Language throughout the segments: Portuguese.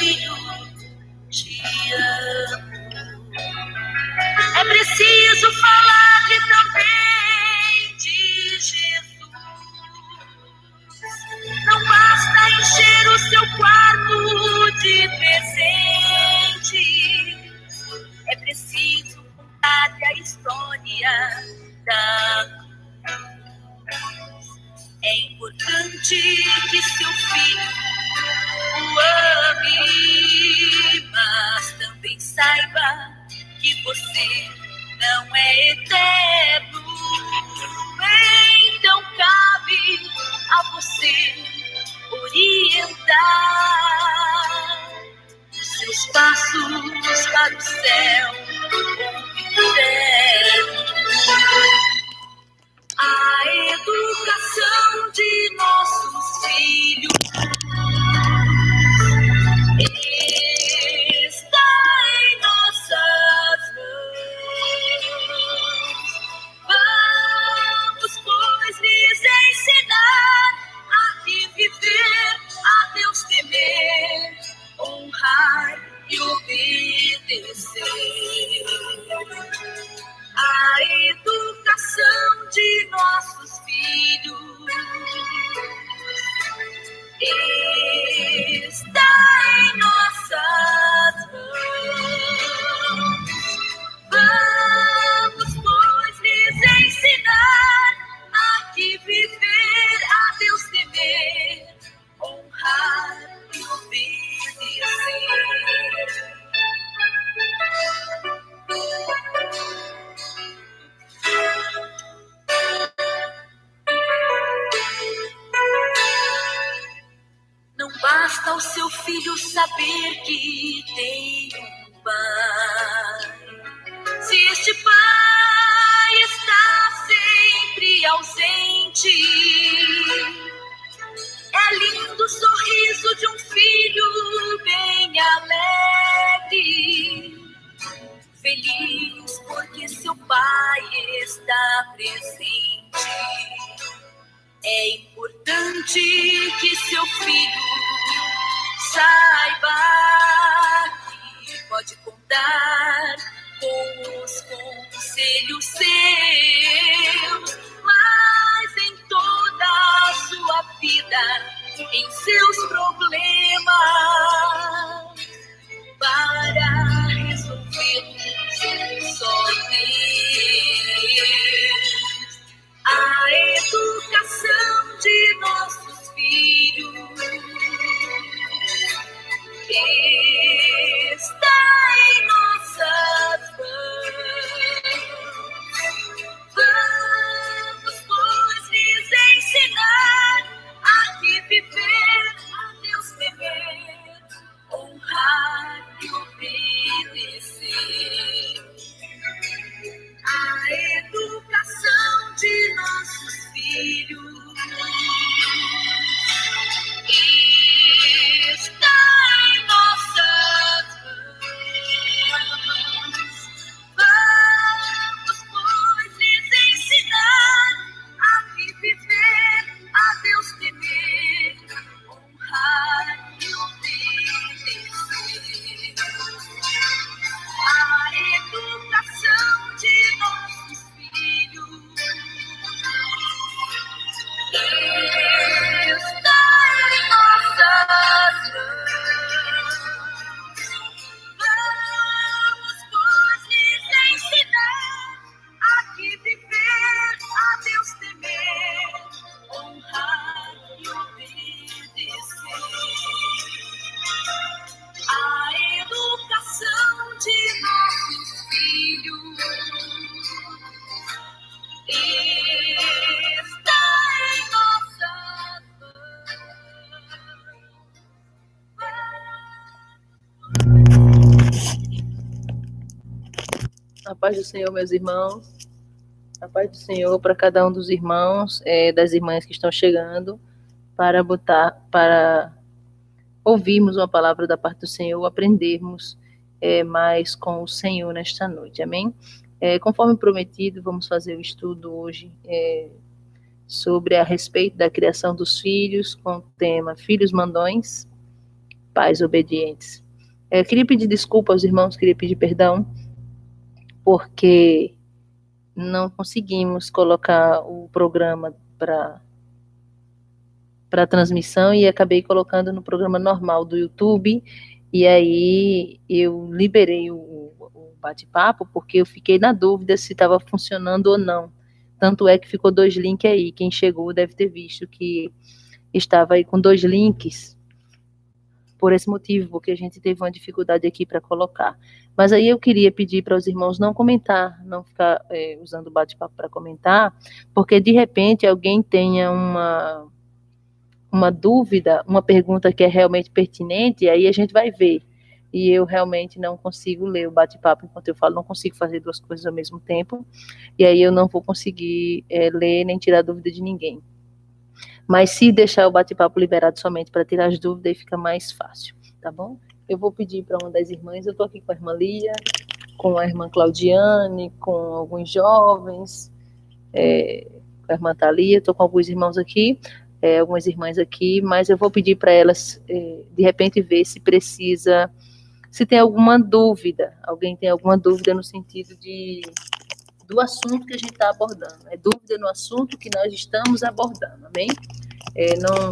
filho, te amo. É preciso falar-lhe também de Jesus. Não basta encher o seu quarto de presentes. É preciso contar-lhe a história da cruz. É importante que seu filho o ame, mas também saiba que você não é eterno. Então cabe a você orientar os seus passos para o céu eterno. A educação de nossos filhos está em nossas mãos. Vamos, pois, lhes ensinar a que viver, a Deus temer, honrar e obedecer. A educação de nossos filhos está em nossas mãos. Vamos, pois, lhes ensinar a que viver, a Deus temer, honrar e obedecer. Não basta o seu filho saber que tem um pai. Se este pai está sempre ausente, é lindo o sorriso de um filho bem alegre, feliz porque seu pai está presente. É importante que seu filho saiba que pode contar com os conselhos seus, mas em toda a sua vida, em seus problemas, para resolvê-los só Deus. A educação de nossos filhos está em nossas mãos. Vamos, pois, lhes ensinar a que viver, a Deus temer, honrar e obedecer. A educação de nossos filhos está em nossas mãos. Vamos, pois, lhes ensinar a que viver, a Deus temer, honrar e obedecer. A educação de nossos filhos está em nossas mãos. Vamos, pois, lhes ensinar a que viver, a Deus temer, honrar e obedecer. A educação de nossos filhos está em nossas mãos. A paz do Senhor, meus irmãos. A paz do Senhor para cada um dos irmãos, das irmãs que estão chegando, para ouvirmos uma palavra da parte do Senhor, aprendermos mais com o Senhor nesta noite, amém? Conforme prometido, vamos fazer o estudo hoje sobre a respeito da criação dos filhos, com o tema Filhos Mandões. pais obedientes. Eu queria pedir desculpa aos irmãos, queria pedir perdão, porque não conseguimos colocar o programa para transmissão e acabei colocando no programa normal do YouTube, e aí eu liberei o bate-papo porque eu fiquei na dúvida se estava funcionando ou não. Tanto é que ficou 2 links aí, quem chegou deve ter visto que estava aí com 2 links, por esse motivo, porque a gente teve uma dificuldade aqui para colocar. Mas aí eu queria pedir para os irmãos não comentar, não ficar usando o bate-papo para comentar, porque de repente alguém tenha uma dúvida, uma pergunta que é realmente pertinente, e aí a gente vai ver. E eu realmente não consigo ler o bate-papo enquanto eu falo, não consigo fazer 2 coisas ao mesmo tempo, e aí eu não vou conseguir ler nem tirar dúvida de ninguém. Mas se deixar o bate-papo liberado somente para tirar as dúvidas, aí fica mais fácil, tá bom? Eu vou pedir para uma das irmãs, eu estou aqui com a irmã Lia, com a irmã Claudiane, com alguns jovens, com a irmã Thalia, estou com alguns irmãos aqui, algumas irmãs aqui, mas eu vou pedir para elas, de repente, ver se precisa, se tem alguma dúvida, alguém tem alguma dúvida no sentido do assunto que a gente está abordando, dúvida no assunto que nós estamos abordando, amém?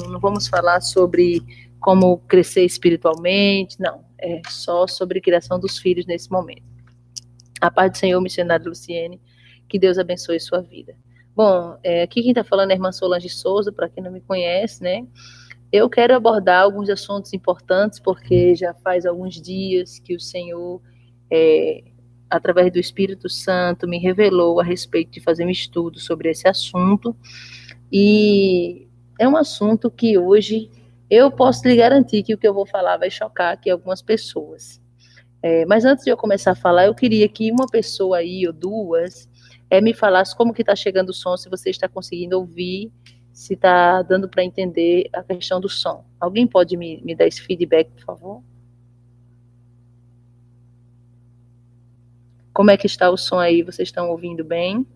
Não vamos falar sobre como crescer espiritualmente, não, é só sobre a criação dos filhos nesse momento. A paz do Senhor, missionária Luciene, que Deus abençoe sua vida. Bom, aqui quem está falando é a irmã Solange Souza, para quem não me conhece, né? Eu quero abordar alguns assuntos importantes, porque já faz alguns dias que o Senhor, através do Espírito Santo, me revelou a respeito de fazer um estudo sobre esse assunto, e é um assunto que hoje eu posso lhe garantir que o que eu vou falar vai chocar aqui algumas pessoas. Mas antes de eu começar a falar, eu queria que uma pessoa aí, ou 2, me falasse como que está chegando o som, se você está conseguindo ouvir, se está dando para entender a questão do som. Alguém pode me dar esse feedback, por favor? Como é que está o som aí? Vocês estão ouvindo bem?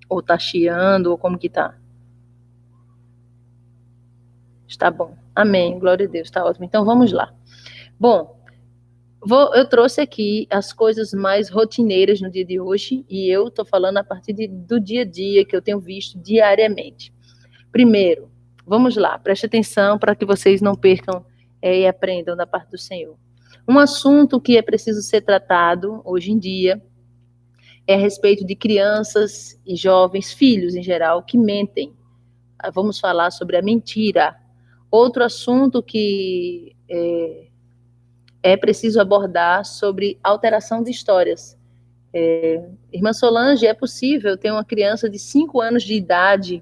Ou está chiando? Ou como que está? Está bom. Amém. Glória a Deus. Está ótimo. Então, vamos lá. Bom, eu trouxe aqui as coisas mais rotineiras no dia de hoje, e eu estou falando a partir do dia a dia que eu tenho visto diariamente. Primeiro, vamos lá, preste atenção para que vocês não percam e aprendam da parte do Senhor. Um assunto que é preciso ser tratado hoje em dia é a respeito de crianças e jovens, filhos em geral, que mentem. Vamos falar sobre a mentira. Outro assunto que é preciso abordar sobre alteração de histórias. Irmã Solange, é possível ter uma criança de 5 anos de idade?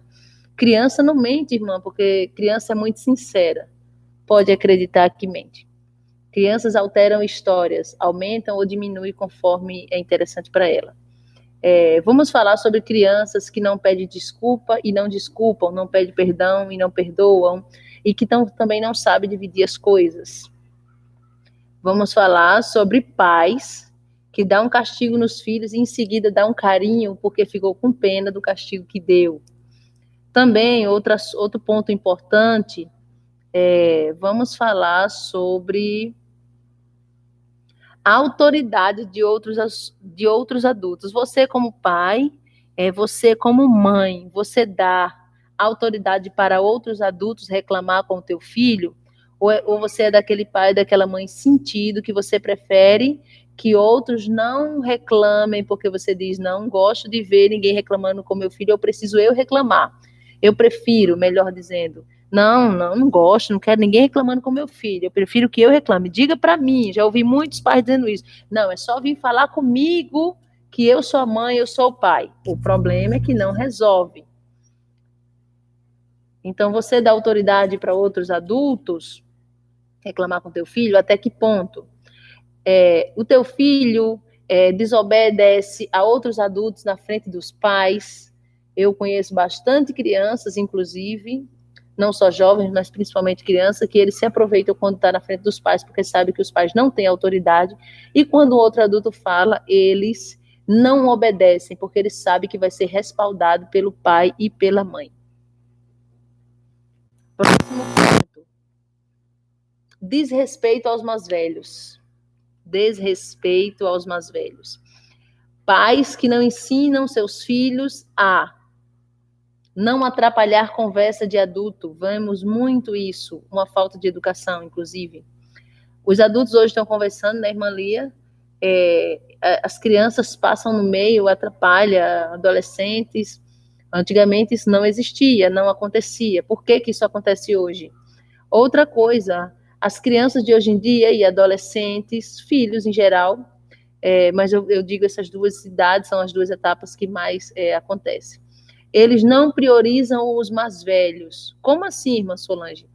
Criança não mente, irmã, porque criança é muito sincera. Pode acreditar que mente. Crianças alteram histórias, aumentam ou diminuem conforme é interessante para ela. Vamos falar sobre crianças que não pedem desculpa e não desculpam, não pedem perdão e não perdoam, e que também não sabem dividir as coisas. Vamos falar sobre pais que dão um castigo nos filhos e em seguida dão um carinho porque ficou com pena do castigo que deu. Também, outro ponto importante, vamos falar sobre a autoridade de outros adultos. Você como pai, você como mãe, você dá autoridade para outros adultos reclamar com o teu filho? Ou você é daquele pai, daquela mãe sentido que você prefere que outros não reclamem, porque você diz, não gosto de ver ninguém reclamando com meu filho, eu preciso reclamar. Eu prefiro, melhor dizendo, não gosto, não quero ninguém reclamando com meu filho, eu prefiro que eu reclame. Diga para mim, já ouvi muitos pais dizendo isso. Não, é só vir falar comigo que eu sou a mãe, eu sou o pai. O problema é que não resolve. Então, você dá autoridade para outros adultos reclamar com teu filho, até que ponto? O teu filho desobedece a outros adultos na frente dos pais. Eu conheço bastante crianças, inclusive, não só jovens, mas principalmente crianças, que eles se aproveitam quando está na frente dos pais, porque sabem que os pais não têm autoridade, e quando o outro adulto fala, eles não obedecem, porque eles sabem que vai ser respaldado pelo pai e pela mãe. Próximo ponto. Desrespeito aos mais velhos. Desrespeito aos mais velhos. Pais que não ensinam seus filhos a não atrapalhar conversa de adulto. Vemos muito isso, uma falta de educação, inclusive. Os adultos hoje estão conversando, né, irmã Lia? As crianças passam no meio, atrapalha adolescentes. Antigamente isso não existia, não acontecia. Por que que isso acontece hoje? Outra coisa, as crianças de hoje em dia e adolescentes, filhos em geral, mas eu digo essas duas idades são as duas etapas que mais acontecem. Eles não priorizam os mais velhos. Como assim, irmã Solange?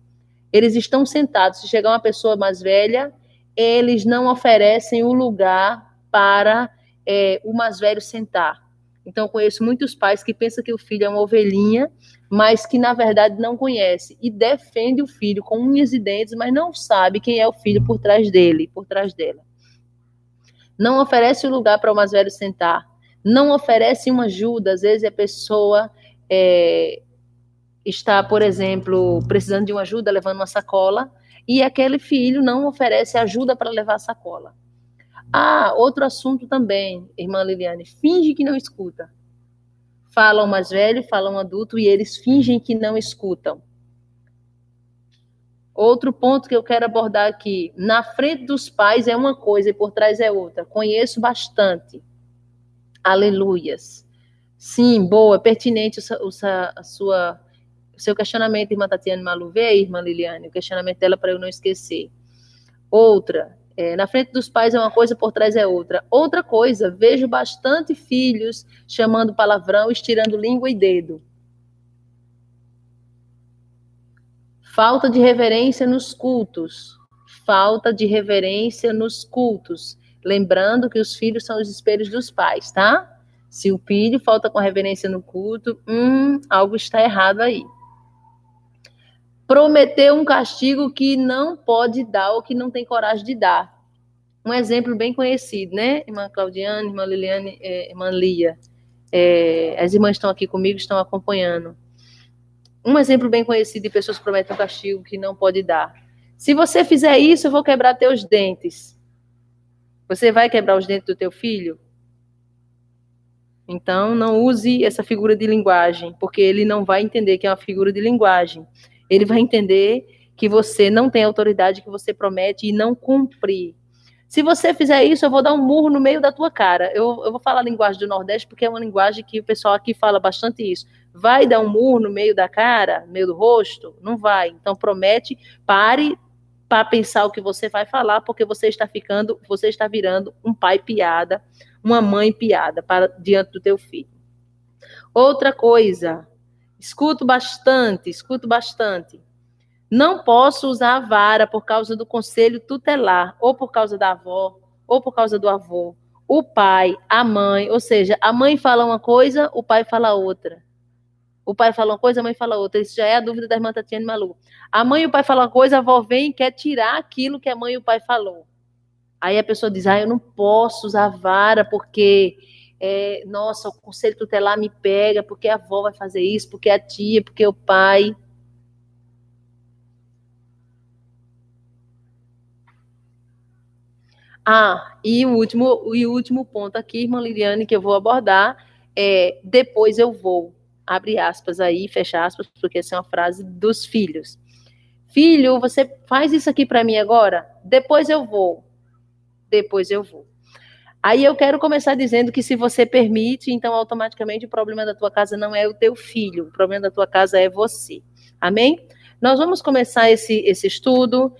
Eles estão sentados. Se chegar uma pessoa mais velha, eles não oferecem o lugar para o mais velho sentar. Então, eu conheço muitos pais que pensam que o filho é uma ovelhinha, mas que, na verdade, não conhece. E defende o filho com unhas e dentes, mas não sabe quem é o filho por trás dele, por trás dela. Não oferece o lugar para o mais velho sentar. Não oferece uma ajuda. Às vezes a pessoa está, por exemplo, precisando de uma ajuda, levando uma sacola, e aquele filho não oferece ajuda para levar a sacola. Outro assunto também, irmã Liliane, finge que não escuta. Falam mais velho, falam adulto, e eles fingem que não escutam. Outro ponto que eu quero abordar aqui, na frente dos pais é uma coisa e por trás é outra. Conheço bastante. Aleluias. Sim, boa, pertinente o seu questionamento, irmã Tatiane Malu. Vê aí, irmã Liliane, o questionamento dela para eu não esquecer. Outra, na frente dos pais é uma coisa, por trás é outra. Outra coisa, vejo bastante filhos chamando palavrão, estirando língua e dedo. Falta de reverência nos cultos. Falta de reverência nos cultos. Lembrando que os filhos são os espelhos dos pais, tá? Se o filho falta com reverência no culto, algo está errado aí. Prometer um castigo que não pode dar ou que não tem coragem de dar. Um exemplo bem conhecido, né? Irmã Claudiane, irmã Liliane, irmã Lia. As irmãs estão aqui comigo, estão acompanhando. Um exemplo bem conhecido de pessoas que prometem um castigo que não pode dar. Se você fizer isso, eu vou quebrar teus dentes. Você vai quebrar os dentes do teu filho? Então, não use essa figura de linguagem, porque ele não vai entender que é uma figura de linguagem. Ele vai entender que você não tem autoridade, que você promete e não cumprir. Se você fizer isso, eu vou dar um murro no meio da tua cara. Eu vou falar a linguagem do Nordeste, porque é uma linguagem que o pessoal aqui fala bastante isso. Vai dar um murro no meio da cara, no meio do rosto? Não vai. Então, promete, pare para pensar o que você vai falar, porque você está virando um pai piada, uma mãe piada diante do teu filho. Outra coisa, escuto bastante. Não posso usar a vara por causa do conselho tutelar, ou por causa da avó, ou por causa do avô. O pai, a mãe, ou seja, a mãe fala uma coisa, o pai fala outra. O pai fala uma coisa, a mãe fala outra. Isso já é a dúvida da irmã Tatiane Malu. A mãe e o pai falam uma coisa, a avó vem e quer tirar aquilo que a mãe e o pai falou. Aí a pessoa diz, eu não posso usar vara porque, nossa, o conselho tutelar me pega, porque a avó vai fazer isso, porque a tia, porque o pai. E o último ponto aqui, irmã Liliane, que eu vou abordar depois eu vou. Abre aspas aí, fecha aspas, porque essa é uma frase dos filhos. Filho, você faz isso aqui para mim agora? Depois eu vou. Aí eu quero começar dizendo que se você permite, então automaticamente o problema da tua casa não é o teu filho, o problema da tua casa é você. Amém? Nós vamos começar esse estudo.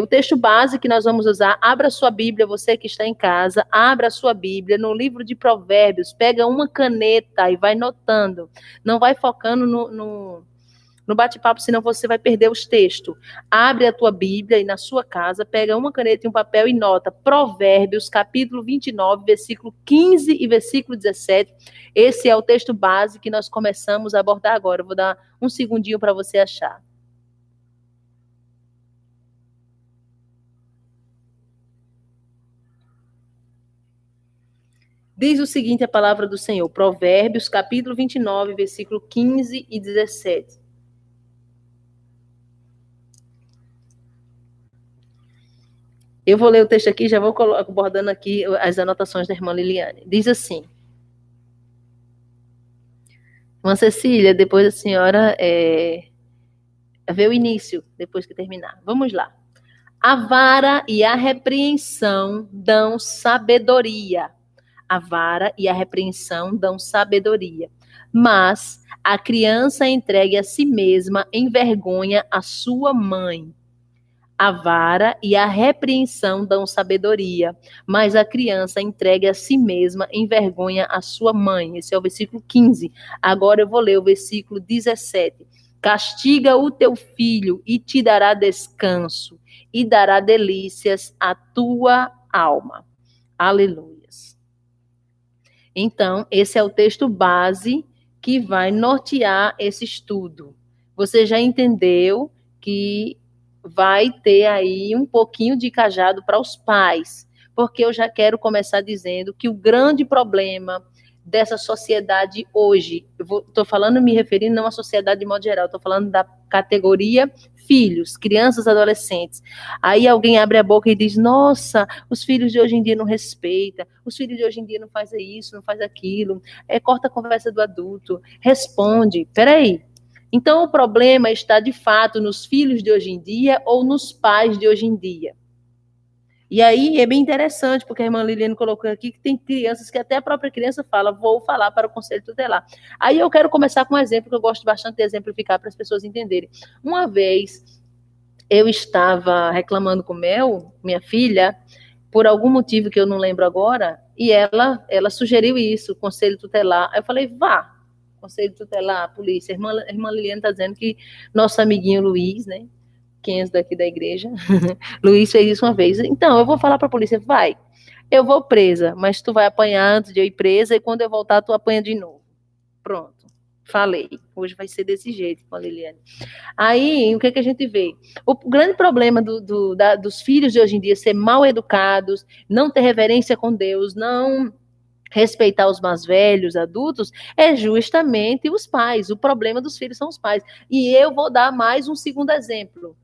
O texto base que nós vamos usar, abra sua Bíblia, você que está em casa, abra sua Bíblia no livro de Provérbios, pega uma caneta e vai notando. Não vai focando no bate-papo, senão você vai perder os textos. Abre a tua Bíblia e na sua casa, pega uma caneta e um papel e nota Provérbios, capítulo 29, versículo 15 e versículo 17. Esse é o texto base que nós começamos a abordar agora. Eu vou dar um segundinho para você achar. Diz o seguinte a palavra do Senhor, Provérbios, capítulo 29, versículo 15 e 17. Eu vou ler o texto aqui, já vou bordando aqui as anotações da irmã Liliane. Diz assim: Irmã Cecília, depois a senhora vê o início, depois que terminar. Vamos lá. A vara e a repreensão dão sabedoria. A vara e a repreensão dão sabedoria. Mas a criança entregue a si mesma envergonha a sua mãe. A vara e a repreensão dão sabedoria, mas a criança entregue a si mesma envergonha a sua mãe. Esse é o versículo 15. Agora eu vou ler o versículo 17. Castiga o teu filho e te dará descanso, e dará delícias à tua alma. Aleluias. Então, esse é o texto base que vai nortear esse estudo. Você já entendeu que vai ter aí um pouquinho de cajado para os pais, porque eu já quero começar dizendo que o grande problema dessa sociedade hoje, estou falando, me referindo não à sociedade de modo geral, estou falando da categoria filhos, crianças, adolescentes. Aí alguém abre a boca e diz, nossa, os filhos de hoje em dia não respeitam, os filhos de hoje em dia não fazem isso, não fazem aquilo, corta a conversa do adulto, responde, peraí. Então, o problema está, de fato, nos filhos de hoje em dia ou nos pais de hoje em dia. E aí é bem interessante, porque a irmã Liliane colocou aqui que tem crianças que até a própria criança fala, vou falar para o conselho tutelar. Aí eu quero começar com um exemplo que eu gosto bastante de exemplificar para as pessoas entenderem. Uma vez, eu estava reclamando com Mel, minha filha, por algum motivo que eu não lembro agora, e ela sugeriu isso, o conselho tutelar. Aí eu falei, vá. Conselho tutelar, polícia. A irmã Liliane está dizendo que nosso amiguinho Luiz, né? Quem é daqui da igreja? Luiz fez isso uma vez. Então, eu vou falar para a polícia, vai. Eu vou presa, mas tu vai apanhar antes de eu ir presa e quando eu voltar, tu apanha de novo. Pronto. Falei. Hoje vai ser desse jeito com a Liliane. Aí, o que a gente vê? O grande problema dos filhos de hoje em dia ser mal educados, não ter reverência com Deus, não respeitar os mais velhos, adultos, é justamente os pais. O problema dos filhos são os pais. E eu vou dar mais um segundo exemplo.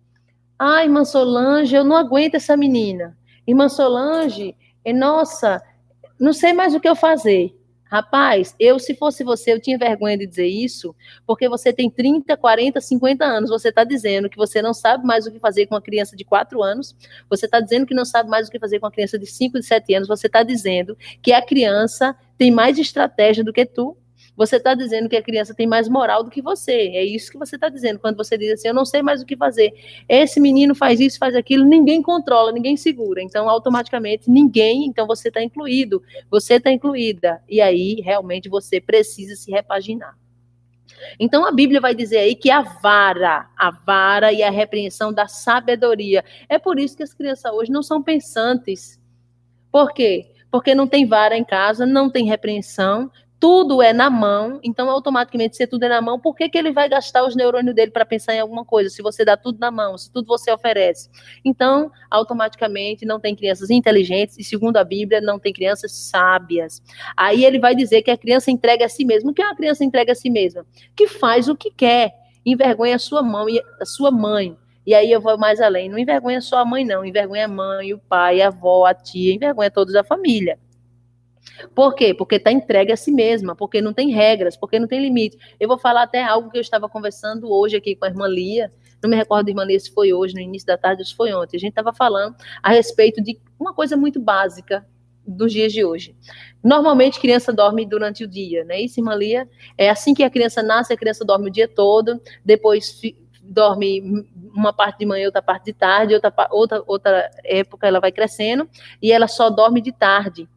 Ah, irmã Solange, eu não aguento essa menina. Irmã Solange, nossa, não sei mais o que eu fazer. Rapaz, se fosse você, eu tinha vergonha de dizer isso, porque você tem 30, 40, 50 anos, você está dizendo que você não sabe mais o que fazer com uma criança de 4 anos, você está dizendo que não sabe mais o que fazer com uma criança de 5, de 7 anos, você está dizendo que a criança tem mais estratégia do que tu, você está dizendo que a criança tem mais moral do que você, é isso que você está dizendo, quando você diz assim, eu não sei mais o que fazer, esse menino faz isso, faz aquilo, ninguém controla, ninguém segura, então automaticamente ninguém, então você está incluído, você está incluída, e aí realmente você precisa se repaginar. Então a Bíblia vai dizer aí que a vara e a repreensão da sabedoria, é por isso que as crianças hoje não são pensantes. Por quê? Porque não tem vara em casa, não tem repreensão, tudo é na mão, então automaticamente se tudo é na mão, por que ele vai gastar os neurônios dele para pensar em alguma coisa, se você dá tudo na mão, se tudo você oferece? Então, automaticamente não tem crianças inteligentes e, segundo a Bíblia, não tem crianças sábias. Aí ele vai dizer que a criança entrega a si mesma. O que é uma criança entrega a si mesma? Que faz o que quer, envergonha a sua mãe. E aí eu vou mais além, não envergonha só a mãe não, envergonha a mãe, o pai, a avó, a tia, envergonha todos da família. Por quê? Porque está entregue a si mesma, porque não tem regras, porque não tem limite. Eu vou falar até algo que eu estava conversando hoje aqui com a irmã Lia, não me recordo, irmã Lia, se foi hoje, no início da tarde, ou se foi ontem. A gente estava falando a respeito de uma coisa muito básica dos dias de hoje. Normalmente, criança dorme durante o dia, né? Isso, irmã Lia? É assim que a criança nasce, a criança dorme o dia todo, depois dorme uma parte de manhã, outra parte de tarde, outra época ela vai crescendo, e ela só dorme de tarde.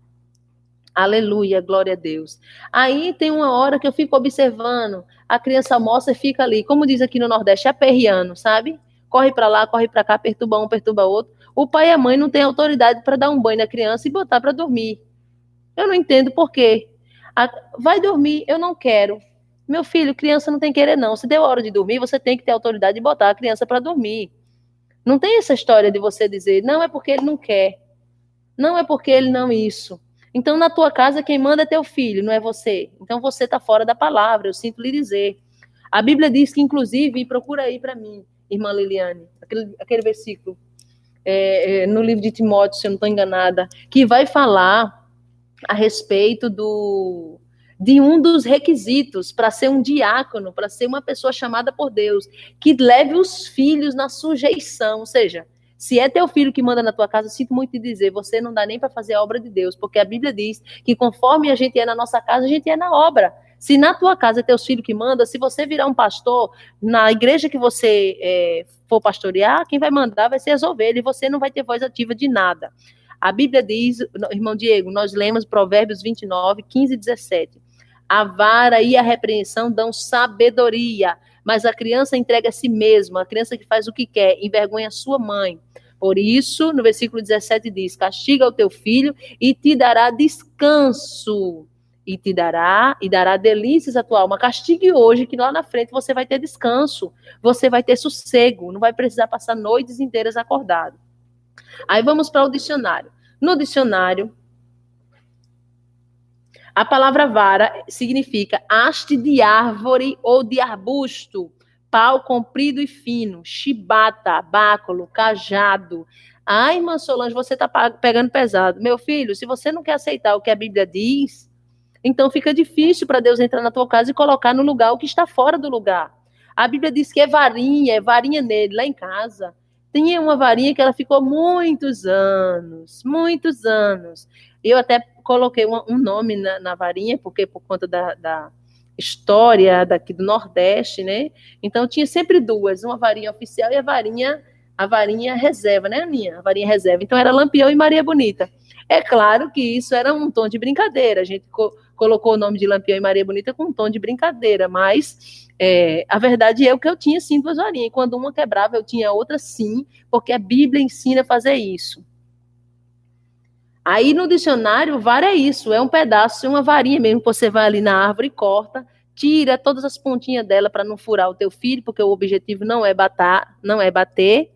Aleluia, glória a Deus. Aí tem uma hora que eu fico observando, a criança almoça e fica ali, como diz aqui no Nordeste, aperreando, sabe? Corre para lá, corre para cá, perturba um, perturba outro. O pai e a mãe não têm autoridade para dar um banho na criança e botar para dormir. Eu não entendo por quê. Vai dormir, eu não quero. Meu filho, criança não tem que querer não. Se deu a hora de dormir, você tem que ter autoridade de botar a criança para dormir. Não tem essa história de você dizer, não é porque ele não quer. Não é porque ele não isso. Então, na tua casa, quem manda é teu filho, não é você. Então, você está fora da palavra, eu sinto lhe dizer. A Bíblia diz que, inclusive, procura aí para mim, irmã Liliane, aquele versículo. no livro de Timóteo, se eu não estou enganada, que vai falar a respeito de um dos requisitos para ser um diácono, para ser uma pessoa chamada por Deus, que leve os filhos na sujeição, ou seja, se é teu filho que manda na tua casa, sinto muito te dizer, você não dá nem para fazer a obra de Deus, porque a Bíblia diz que conforme a gente é na nossa casa, a gente é na obra. Se na tua casa é teus filhos que mandam, se você virar um pastor, na igreja que você for pastorear, quem vai mandar vai ser as ovelhas, e você não vai ter voz ativa de nada. A Bíblia diz, irmão Diego, nós lemos Provérbios 29, 15 e 17. A vara e a repreensão dão sabedoria, mas a criança entrega a si mesma, a criança que faz o que quer, envergonha a sua mãe. Por isso, no versículo 17 diz, castiga o teu filho e te dará descanso, e dará delícias à tua alma. Castigue hoje, que lá na frente você vai ter descanso, você vai ter sossego, não vai precisar passar noites inteiras acordado. Aí vamos para o dicionário. No dicionário, a palavra vara significa haste de árvore ou de arbusto, pau comprido e fino, chibata, báculo, cajado. Ai, irmã Solange, você está pegando pesado. Meu filho, se você não quer aceitar o que a Bíblia diz, então fica difícil para Deus entrar na tua casa e colocar no lugar o que está fora do lugar. A Bíblia diz que é varinha nele, lá em casa. Tinha uma varinha que ela ficou muitos anos. Eu até coloquei um nome na varinha, porque por conta da história daqui do Nordeste, né? Então tinha sempre duas, uma varinha oficial e a varinha reserva, né, Aninha? A varinha reserva. Então era Lampião e Maria Bonita. É claro que isso era um tom de brincadeira. A gente colocou o nome de Lampião e Maria Bonita com um tom de brincadeira, mas a verdade é que eu tinha sim duas varinhas. E quando uma quebrava, eu tinha outra sim, porque a Bíblia ensina a fazer isso. Aí no dicionário, vara é isso, é um pedaço, uma varinha mesmo, que você vai ali na árvore e corta, tira todas as pontinhas dela para não furar o teu filho, porque o objetivo não é bater,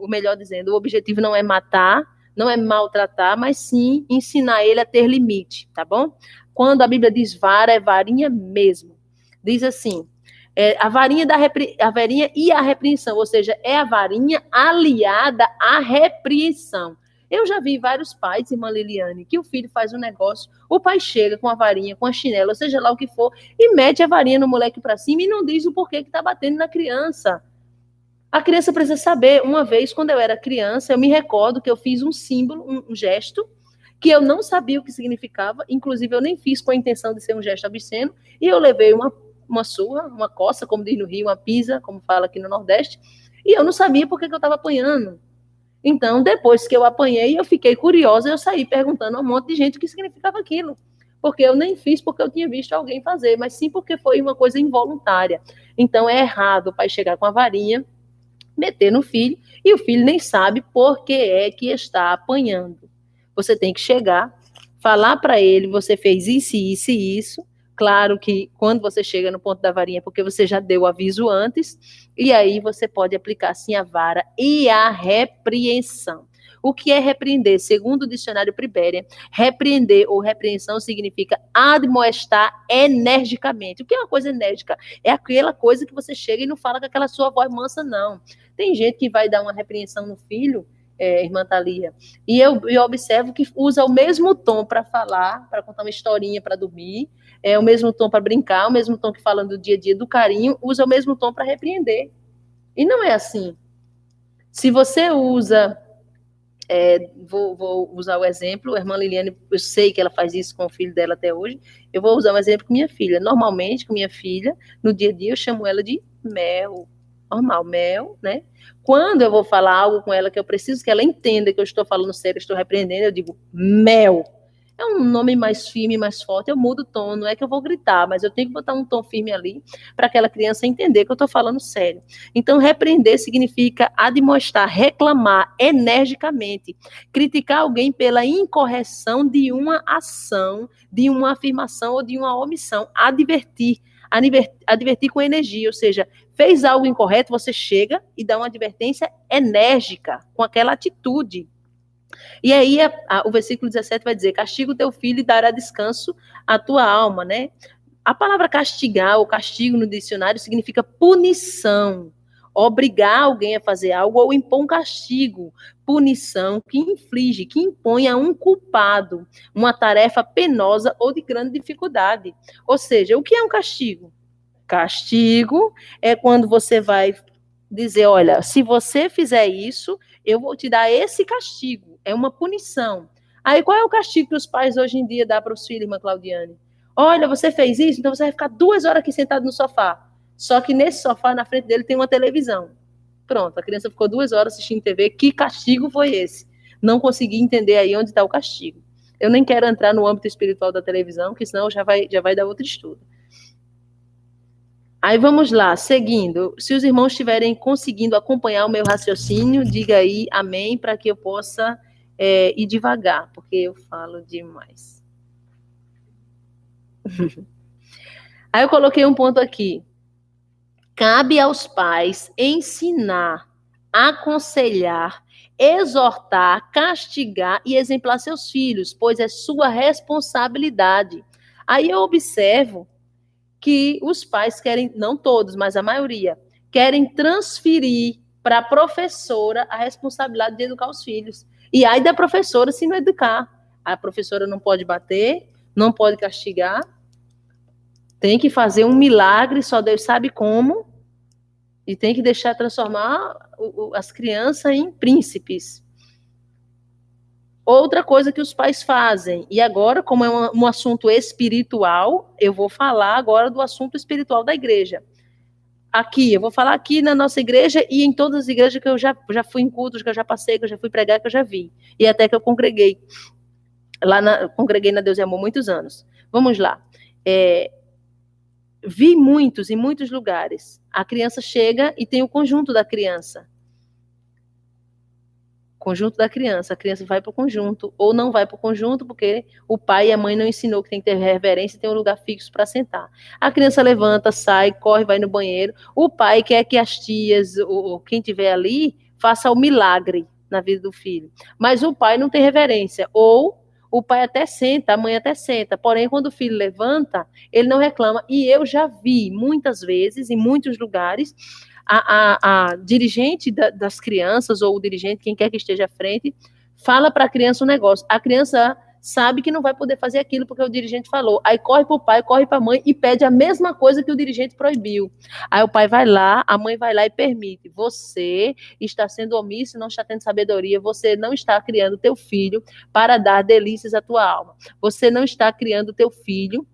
melhor dizendo, o objetivo não é matar, não é maltratar, mas sim ensinar ele a ter limite, tá bom? Quando a Bíblia diz vara, é varinha mesmo. Diz assim, a varinha e a repreensão, ou seja, é a varinha aliada à repreensão. Eu já vi vários pais, irmã Liliane, que o filho faz um negócio, o pai chega com a varinha, com a chinela, ou seja lá o que for, e mete a varinha no moleque para cima e não diz o porquê que está batendo na criança. A criança precisa saber. Uma vez, quando eu era criança, eu me recordo que eu fiz um símbolo, um gesto, que eu não sabia o que significava, inclusive eu nem fiz com a intenção de ser um gesto obsceno, e eu levei uma surra, uma coça, como diz no Rio, uma pisa, como fala aqui no Nordeste, e eu não sabia por que eu estava apanhando. Então, depois que eu apanhei, eu fiquei curiosa, eu saí perguntando a um monte de gente o que significava aquilo. Porque eu nem fiz porque eu tinha visto alguém fazer, mas sim porque foi uma coisa involuntária. Então, é errado o pai chegar com a varinha, meter no filho, e o filho nem sabe por que é que está apanhando. Você tem que chegar, falar para ele, você fez isso, isso e isso. Claro que quando você chega no ponto da varinha, porque você já deu o aviso antes, e aí você pode aplicar sim a vara e a repreensão. O que é repreender? Segundo o dicionário Pribéria, repreender ou repreensão significa admoestar energicamente. O que é uma coisa enérgica? É aquela coisa que você chega e não fala com aquela sua voz mansa, não. Tem gente que vai dar uma repreensão no filho, irmã Thalia, e eu observo que usa o mesmo tom para falar, para contar uma historinha para dormir, o mesmo tom para brincar, o mesmo tom que falando do dia a dia, do carinho, usa o mesmo tom para repreender. E não é assim. Se você usa, vou usar o exemplo, a irmã Liliane, eu sei que ela faz isso com o filho dela até hoje, eu vou usar um exemplo com minha filha. Normalmente, com minha filha, no dia a dia, eu chamo ela de Mel. Normal, Mel, né? Quando eu vou falar algo com ela que eu preciso que ela entenda que eu estou falando sério, estou repreendendo, eu digo Mel. É um nome mais firme, mais forte, eu mudo o tom, não é que eu vou gritar, mas eu tenho que botar um tom firme ali para aquela criança entender que eu estou falando sério. Então, repreender significa admoestar, reclamar energicamente, criticar alguém pela incorreção de uma ação, de uma afirmação ou de uma omissão, advertir com energia, ou seja, fez algo incorreto, você chega e dá uma advertência enérgica, com aquela atitude. E aí o versículo 17 vai dizer, castiga o teu filho e dará descanso à tua alma, né? A palavra castigar ou castigo no dicionário significa punição, obrigar alguém a fazer algo ou impor um castigo, punição que inflige, que impõe a um culpado uma tarefa penosa ou de grande dificuldade. Ou seja, o que é um castigo? Castigo é quando você vai dizer, olha, se você fizer isso, eu vou te dar esse castigo. É uma punição. Aí, qual é o castigo que os pais hoje em dia dão para os filhos, irmã Claudiane? Olha, você fez isso, então você vai ficar 2 horas aqui sentado no sofá. Só que nesse sofá, na frente dele, tem uma televisão. Pronto, a criança ficou 2 horas assistindo TV. Que castigo foi esse? Não consegui entender aí onde está o castigo. Eu nem quero entrar no âmbito espiritual da televisão, que senão já vai dar outro estudo. Aí vamos lá, seguindo. Se os irmãos estiverem conseguindo acompanhar o meu raciocínio, diga aí amém, para que eu possa ir devagar, porque eu falo demais. Aí eu coloquei um ponto aqui. Cabe aos pais ensinar, aconselhar, exortar, castigar e exemplar seus filhos, pois é sua responsabilidade. Aí eu observo que os pais querem, não todos, mas a maioria, querem transferir para a professora a responsabilidade de educar os filhos. E aí da professora se não educar. A professora não pode bater, não pode castigar, tem que fazer um milagre, só Deus sabe como, e tem que deixar transformar as crianças em príncipes. Outra coisa que os pais fazem, e agora, como é um assunto espiritual, eu vou falar agora do assunto espiritual da igreja. Aqui, eu vou falar aqui na nossa igreja e em todas as igrejas que eu já fui em cultos, que eu já passei, que eu já fui pregar, que eu já vi. E até que eu congreguei. Congreguei na Deus e Amor muitos anos. Vamos lá. Vi em muitos lugares. A criança chega e tem o conjunto da criança. Conjunto da criança. A criança vai para o conjunto ou não vai para o conjunto porque o pai e a mãe não ensinou que tem que ter reverência e tem um lugar fixo para sentar. A criança levanta, sai, corre, vai no banheiro. O pai quer que as tias ou quem tiver ali faça o milagre na vida do filho. Mas o pai não tem reverência. Ou o pai até senta, a mãe até senta. Porém, quando o filho levanta, ele não reclama. E eu já vi muitas vezes, em muitos lugares, a dirigente das crianças, ou o dirigente, quem quer que esteja à frente, fala para a criança um negócio. A criança sabe que não vai poder fazer aquilo porque o dirigente falou. Aí corre para o pai, corre para a mãe e pede a mesma coisa que o dirigente proibiu. Aí o pai vai lá, a mãe vai lá e permite. Você está sendo omisso, não está tendo sabedoria, você não está criando teu filho para dar delícias à tua alma. Você não está criando teu filho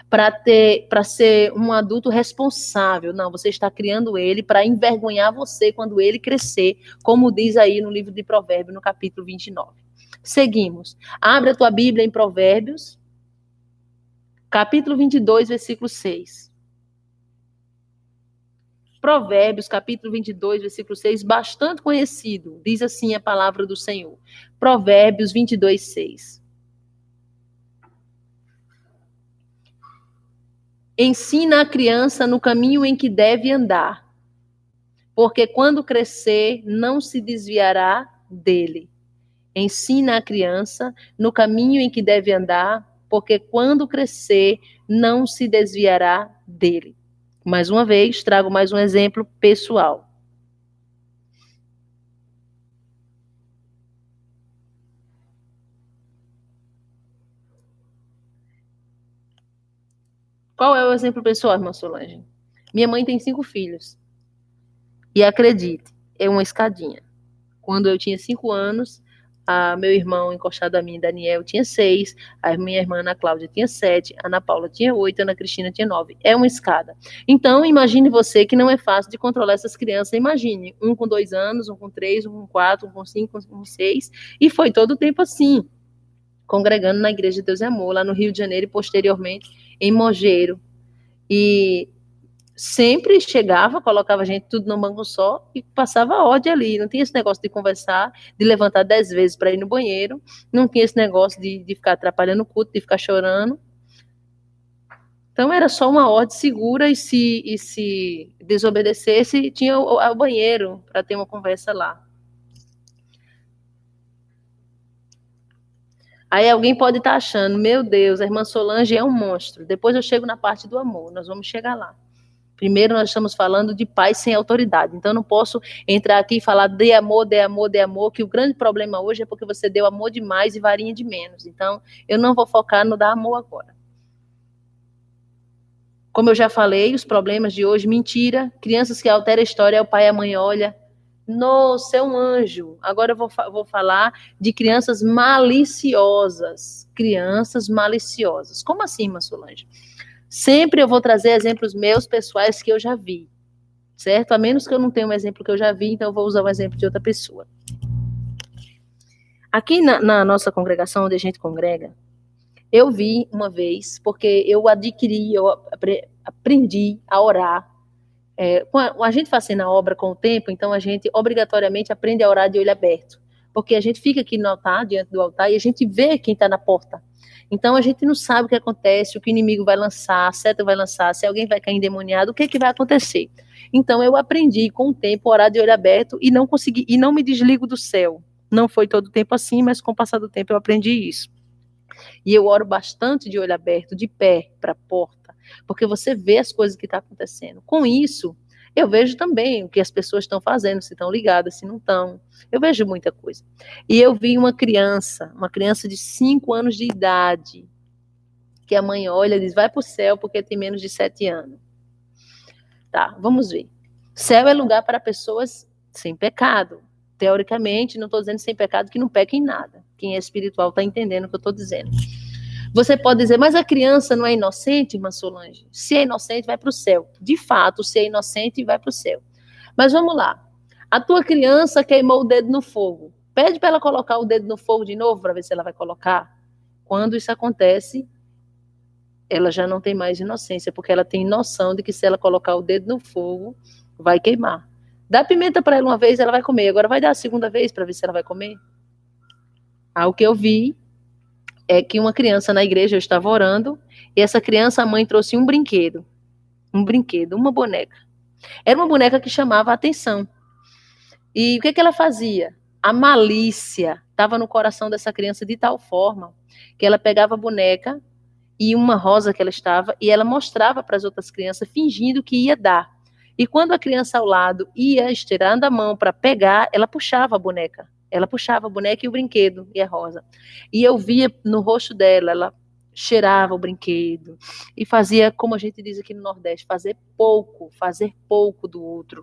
para ser um adulto responsável. Não, você está criando ele para envergonhar você quando ele crescer, como diz aí no livro de Provérbios, no capítulo 29. Seguimos. Abre a tua Bíblia em Provérbios, capítulo 22, versículo 6. Provérbios, capítulo 22, versículo 6, bastante conhecido. Diz assim a palavra do Senhor. Provérbios 22, 6. Ensina a criança no caminho em que deve andar, porque quando crescer, não se desviará dele. Ensina a criança no caminho em que deve andar, porque quando crescer, não se desviará dele. Mais uma vez, trago mais um exemplo pessoal. Qual é o exemplo pessoal, irmã Solange? Minha mãe tem 5 filhos. E acredite, é uma escadinha. Quando eu tinha 5 anos, meu irmão encostado a mim, Daniel, tinha 6, a minha irmã Ana Cláudia tinha 7, a Ana Paula tinha 8, a Ana Cristina tinha 9. É uma escada. Então, imagine você que não é fácil de controlar essas crianças. Imagine, um com 2 anos, um com 3, um com 4, um com 5, um com 6. E foi todo o tempo assim, congregando na Igreja de Deus e Amor, lá no Rio de Janeiro e posteriormente em Mogeiro. E sempre chegava, colocava a gente tudo num banco só e passava a ordem ali. Não tinha esse negócio de conversar, de levantar 10 vezes para ir no banheiro. Não tinha esse negócio de ficar atrapalhando o culto, de ficar chorando. Então era só uma ordem segura e se desobedecesse, tinha o banheiro para ter uma conversa lá. Aí alguém pode estar achando, meu Deus, a irmã Solange é um monstro. Depois eu chego na parte do amor, nós vamos chegar lá. Primeiro, nós estamos falando de pais sem autoridade. Então, eu não posso entrar aqui e falar dê amor, dê amor, dê amor, que o grande problema hoje é porque você deu amor demais e varinha de menos. Então, eu não vou focar no dar amor agora. Como eu já falei, os problemas de hoje, mentira, crianças que alteram a história, o pai e a mãe olha, nossa, é um anjo. Agora eu vou falar de crianças maliciosas. Crianças maliciosas. Como assim, irmã Solange? Sempre eu vou trazer exemplos meus pessoais que eu já vi, certo? A menos que eu não tenha um exemplo que eu já vi, então eu vou usar um exemplo de outra pessoa. Aqui na nossa congregação, onde a gente congrega, eu vi uma vez, porque eu aprendi a orar. A gente fazendo a obra com o tempo, então a gente obrigatoriamente aprende a orar de olho aberto. Porque a gente fica aqui no altar, diante do altar, e a gente vê quem está na porta. Então a gente não sabe o que acontece, o que o inimigo vai lançar, a seta vai lançar, se alguém vai cair endemoniado, o que vai acontecer. Então eu aprendi com o tempo a orar de olho aberto e não me desligo do céu. Não foi todo o tempo assim, mas com o passar do tempo eu aprendi isso. E eu oro bastante de olho aberto, de pé para a porta, porque você vê as coisas que estão acontecendo. Com isso, eu vejo também o que as pessoas estão fazendo, se estão ligadas, se não estão. Eu vejo muita coisa. E eu vi uma criança de 5 anos de idade, que a mãe olha e diz, vai para o céu porque tem menos de 7 anos. Tá, vamos ver. Céu é lugar para pessoas sem pecado. Teoricamente, não estou dizendo sem pecado que não peca em nada. Quem é espiritual está entendendo o que eu estou dizendo. Você pode dizer, mas a criança não é inocente, irmã Solange? Se é inocente, vai para o céu. De fato, se é inocente, vai para o céu. Mas vamos lá. A tua criança queimou o dedo no fogo. Pede para ela colocar o dedo no fogo de novo, para ver se ela vai colocar. Quando isso acontece, ela já não tem mais inocência, porque ela tem noção de que se ela colocar o dedo no fogo, vai queimar. Dá pimenta para ela uma vez, ela vai comer. Agora vai dar a segunda vez para ver se ela vai comer? O que eu vi é que uma criança na igreja, eu estava orando, e essa criança, a mãe trouxe um brinquedo, uma boneca. Era uma boneca que chamava a atenção. E o que ela fazia? A malícia estava no coração dessa criança de tal forma que ela pegava a boneca e uma rosa que ela estava, e ela mostrava para as outras crianças, fingindo que ia dar. E quando a criança ao lado ia estirando a mão para pegar, ela puxava a boneca. Ela puxava a boneca e o brinquedo, e a rosa. E eu via no rosto dela, ela cheirava o brinquedo. E fazia, como a gente diz aqui no Nordeste, fazer pouco do outro.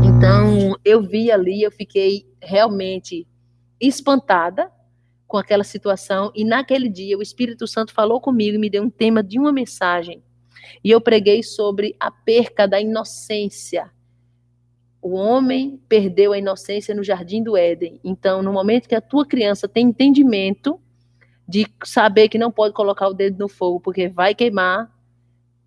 Então, eu vi ali, eu fiquei realmente espantada com aquela situação. E naquele dia, o Espírito Santo falou comigo e me deu um tema de uma mensagem. E eu preguei sobre a perca da inocência. O homem perdeu a inocência no jardim do Éden. Então, no momento que a tua criança tem entendimento de saber que não pode colocar o dedo no fogo porque vai queimar,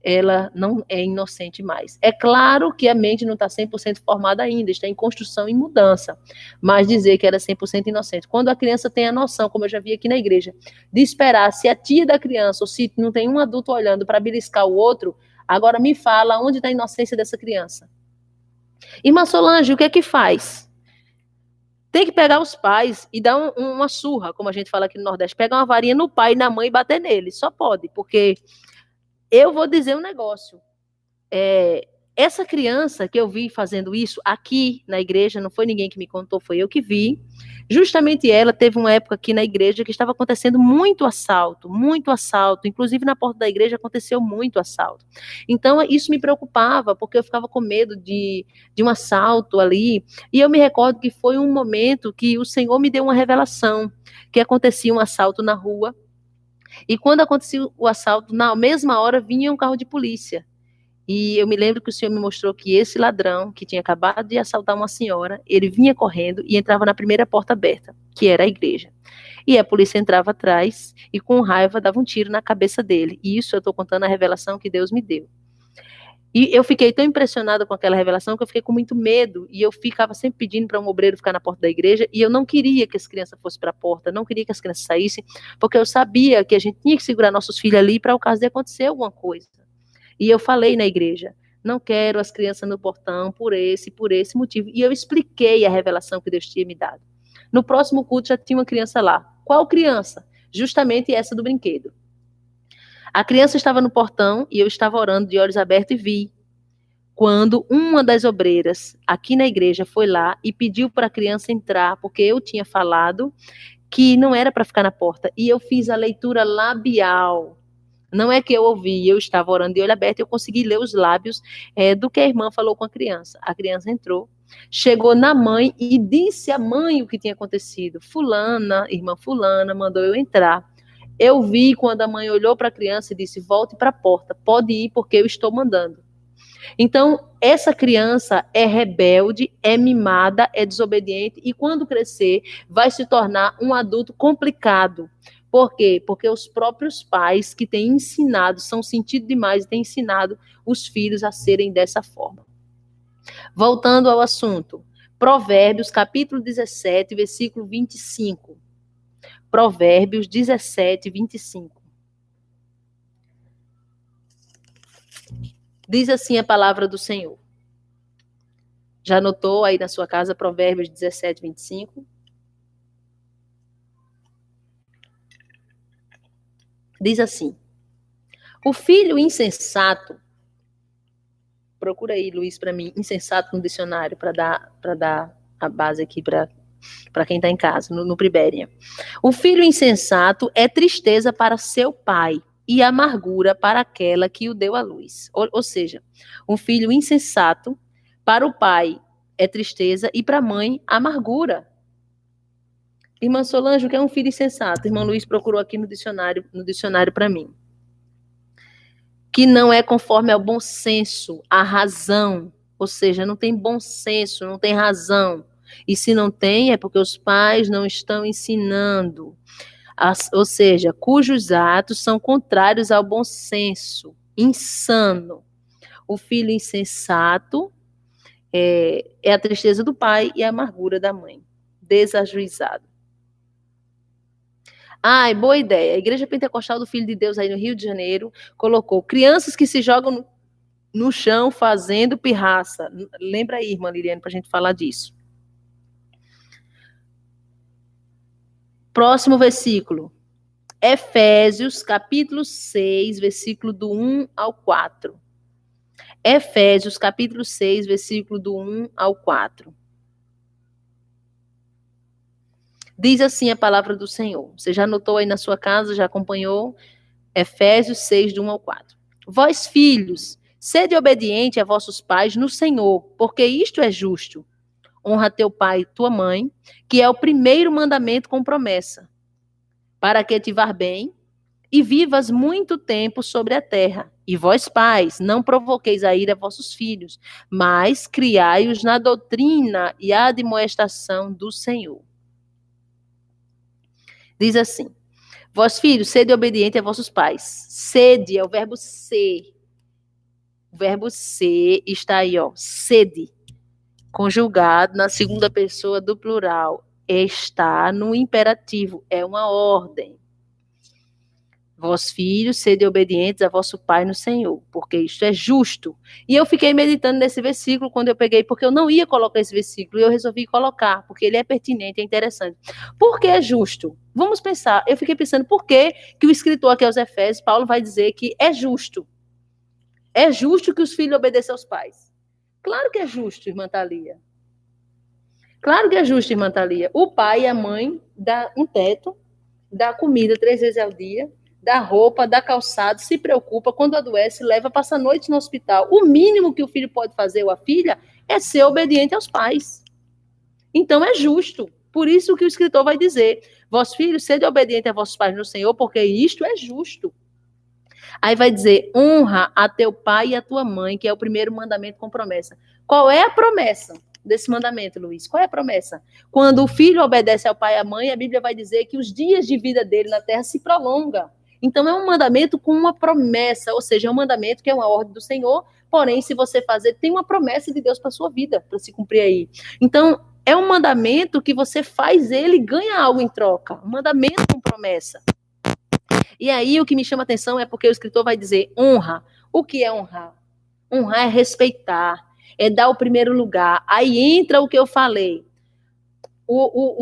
ela não é inocente mais. É claro que a mente não está 100% formada ainda, está em construção e mudança. Mas dizer que ela é 100% inocente. Quando a criança tem a noção, como eu já vi aqui na igreja, de esperar se a tia da criança ou se não tem um adulto olhando para beliscar o outro, agora me fala onde está a inocência dessa criança. Irmã Solange, o que é que faz? Tem que pegar os pais e dar uma surra, como a gente fala aqui no Nordeste, pegar uma varinha no pai e na mãe e bater nele. Só pode, porque eu vou dizer um negócio. Essa criança que eu vi fazendo isso aqui na igreja, não foi ninguém que me contou, foi eu que vi. Justamente ela teve uma época aqui na igreja que estava acontecendo muito assalto, inclusive na porta da igreja aconteceu muito assalto. Então isso me preocupava, porque eu ficava com medo de um assalto ali, e eu me recordo que foi um momento que o Senhor me deu uma revelação, que acontecia um assalto na rua, e quando acontecia o assalto, na mesma hora vinha um carro de polícia. E eu me lembro que o Senhor me mostrou que esse ladrão, que tinha acabado de assaltar uma senhora, ele vinha correndo e entrava na primeira porta aberta, que era a igreja. E a polícia entrava atrás e com raiva dava um tiro na cabeça dele. E isso eu estou contando a revelação que Deus me deu. E eu fiquei tão impressionada com aquela revelação que eu fiquei com muito medo. E eu ficava sempre pedindo para um obreiro ficar na porta da igreja. E eu não queria que as crianças fossem para a porta, não queria que as crianças saíssem, porque eu sabia que a gente tinha que segurar nossos filhos ali para o caso de acontecer alguma coisa. E eu falei na igreja, não quero as crianças no portão por esse motivo. E eu expliquei a revelação que Deus tinha me dado. No próximo culto já tinha uma criança lá. Qual criança? Justamente essa do brinquedo. A criança estava no portão e eu estava orando de olhos abertos e vi quando uma das obreiras aqui na igreja foi lá e pediu para a criança entrar, porque eu tinha falado que não era para ficar na porta. E eu fiz a leitura labial. Não é que eu ouvi, eu estava orando de olho aberto, eu consegui ler os lábios do que a irmã falou com a criança. A criança entrou, chegou na mãe e disse à mãe o que tinha acontecido. Fulana, irmã fulana, mandou eu entrar. Eu vi quando a mãe olhou para a criança e disse, volte para a porta, pode ir porque eu estou mandando. Então, essa criança é rebelde, é mimada, é desobediente e quando crescer vai se tornar um adulto complicado. Por quê? Porque os próprios pais que têm ensinado, são sentido demais e têm ensinado os filhos a serem dessa forma. Voltando ao assunto, Provérbios capítulo 17, versículo 25. Provérbios 17, 25. Diz assim a palavra do Senhor. Já anotou aí na sua casa Provérbios 17, 25? Diz assim, o filho insensato, procura aí, Luiz, para mim, insensato no dicionário, para dar a base aqui para quem está em casa, no Pribéria. O filho insensato é tristeza para seu pai e amargura para aquela que o deu à luz. Ou seja, um filho insensato para o pai é tristeza e para a mãe, amargura. Irmã Solange, o que é um filho insensato? Irmão Luiz procurou aqui no dicionário para mim. Que não é conforme ao bom senso, a razão, ou seja, não tem bom senso, não tem razão. E se não tem, é porque os pais não estão ensinando. Ou seja, cujos atos são contrários ao bom senso, insano. O filho insensato é a tristeza do pai e a amargura da mãe. Desajuizado. Ai, boa ideia. A Igreja Pentecostal do Filho de Deus aí no Rio de Janeiro colocou crianças que se jogam no chão fazendo pirraça. Lembra aí, irmã Liliane, para a gente falar disso. Próximo versículo. Efésios, capítulo 6, versículo do 1 ao 4. Efésios, capítulo 6, versículo do 1 ao 4. Diz assim a palavra do Senhor. Você já anotou aí na sua casa, já acompanhou? Efésios 6, do 1 ao 4. Vós, filhos, sede obediente a vossos pais no Senhor, porque isto é justo. Honra teu pai e tua mãe, que é o primeiro mandamento com promessa, para que te vá bem e vivas muito tempo sobre a terra. E vós, pais, não provoqueis a ira a vossos filhos, mas criai-os na doutrina e admoestação do Senhor. Diz assim, vós, filhos, sede obediente a vossos pais. Sede é o verbo ser. O verbo ser está aí, ó, sede, conjugado na segunda pessoa do plural. Está no imperativo, é uma ordem. Vós, filhos, sede obedientes a vosso pai no Senhor, porque isto é justo. E eu fiquei meditando nesse versículo quando eu peguei, porque eu não ia colocar esse versículo, e eu resolvi colocar, porque ele é pertinente, é interessante. Por que é justo? Vamos pensar, eu fiquei pensando, por que o escritor aqui aos Efésios, Paulo, vai dizer que é justo? É justo que os filhos obedeçam aos pais. Claro que é justo, irmã Thalia. Claro que é justo, irmã Thalia. O pai e a mãe dão um teto, dá comida 3 vezes ao dia, dá roupa, dá calçado, se preocupa, quando adoece, leva, passa a noite no hospital. O mínimo que o filho pode fazer, ou a filha, é ser obediente aos pais. Então é justo. Por isso que o escritor vai dizer, vós filhos, sede obediente a vossos pais no Senhor, porque isto é justo. Aí vai dizer, honra a teu pai e a tua mãe, que é o primeiro mandamento com promessa. Qual é a promessa desse mandamento, Luiz? Qual é a promessa? Quando o filho obedece ao pai e à mãe, a Bíblia vai dizer que os dias de vida dele na terra se prolongam. Então é um mandamento com uma promessa, ou seja, é um mandamento que é uma ordem do Senhor, porém, se você fazer, tem uma promessa de Deus para a sua vida, para se cumprir aí. Então, é um mandamento que você faz ele e ganha algo em troca. Um mandamento com promessa. E aí o que me chama a atenção é porque o escritor vai dizer honra. O que é honrar? Honrar é respeitar, é dar o primeiro lugar. Aí entra o que eu falei.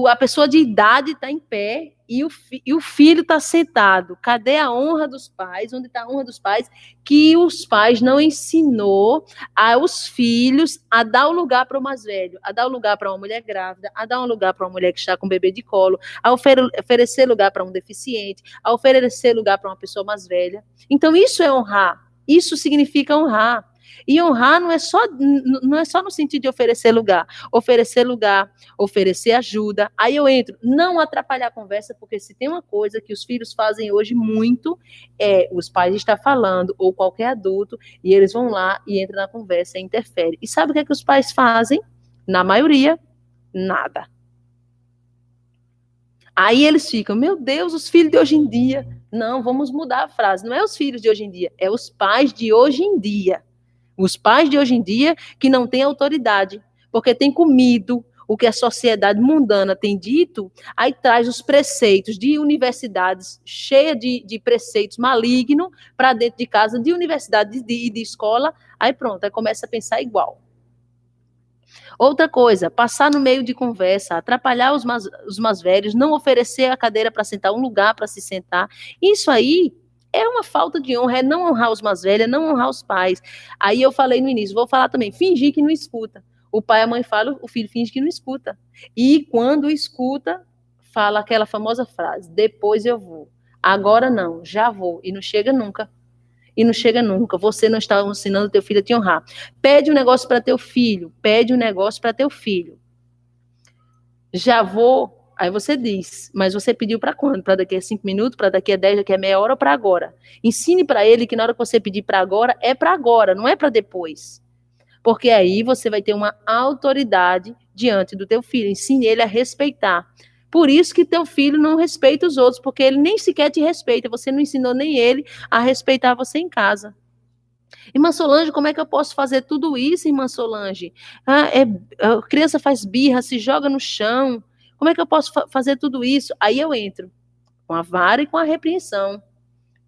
A pessoa de idade está em pé e o filho está sentado. Cadê a honra dos pais? Onde está a honra dos pais? Que os pais não ensinou aos filhos a dar o lugar para o mais velho, a dar o lugar para uma mulher grávida, a dar um lugar para uma mulher que está com um bebê de colo, a oferecer lugar para um deficiente, a oferecer lugar para uma pessoa mais velha. Então, isso é honrar. Isso significa honrar. E honrar não é só no sentido de oferecer lugar, oferecer ajuda. Aí eu entro, não atrapalhar a conversa, porque se tem uma coisa que os filhos fazem hoje muito, os pais estão falando, ou qualquer adulto, e eles vão lá e entram na conversa e interferem. E sabe o que é que os pais fazem? Na maioria, nada. Aí eles ficam, meu Deus, os filhos de hoje em dia. Não, vamos mudar a frase. Não é os filhos de hoje em dia, é os pais de hoje em dia. Os pais de hoje em dia que não têm autoridade, porque têm comido o que a sociedade mundana tem dito, aí traz os preceitos de universidades cheias de preceitos malignos para dentro de casa, de universidade e de escola, aí pronto, aí começa a pensar igual. Outra coisa, passar no meio de conversa, atrapalhar os mais velhos, não oferecer a cadeira para sentar, um lugar para se sentar, isso aí é uma falta de honra, é não honrar os mais velhos, é não honrar os pais. Aí eu falei no início, vou falar também, fingir que não escuta. O pai e a mãe falam, o filho finge que não escuta. E quando escuta, fala aquela famosa frase, depois eu vou. Agora não, já vou. E não chega nunca. E não chega nunca. Você não está ensinando teu filho a te honrar. Pede um negócio para teu filho. Pede um negócio para teu filho. Já vou. Aí você diz, mas você pediu para quando? Para daqui a 5 minutos, para daqui a 10, daqui a meia hora ou para agora? Ensine para ele que na hora que você pedir para agora, não é para depois. Porque aí você vai ter uma autoridade diante do teu filho. Ensine ele a respeitar. Por isso que teu filho não respeita os outros, porque ele nem sequer te respeita. Você não ensinou nem ele a respeitar você em casa. Irmã Solange, como é que eu posso fazer tudo isso, irmã Solange? A criança faz birra, se joga no chão. Como é que eu posso fazer tudo isso? Aí eu entro com a vara e com a repreensão.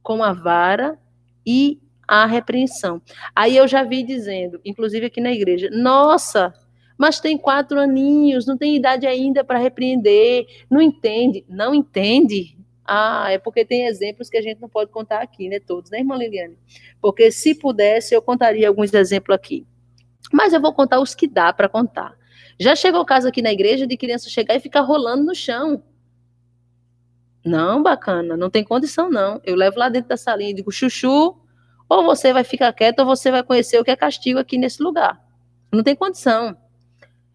Com a vara e a repreensão. Aí eu já vi dizendo, inclusive aqui na igreja, nossa, mas tem 4 aninhos, não tem idade ainda para repreender, não entende. Não entende? É porque tem exemplos que a gente não pode contar aqui, né, todos, né, irmã Liliane? Porque se pudesse, eu contaria alguns exemplos aqui. Mas eu vou contar os que dá para contar. Já chegou o caso aqui na igreja de criança chegar e ficar rolando no chão. Não, bacana, não tem condição não. Eu levo lá dentro da salinha e digo, chuchu, ou você vai ficar quieto ou você vai conhecer o que é castigo aqui nesse lugar. Não tem condição.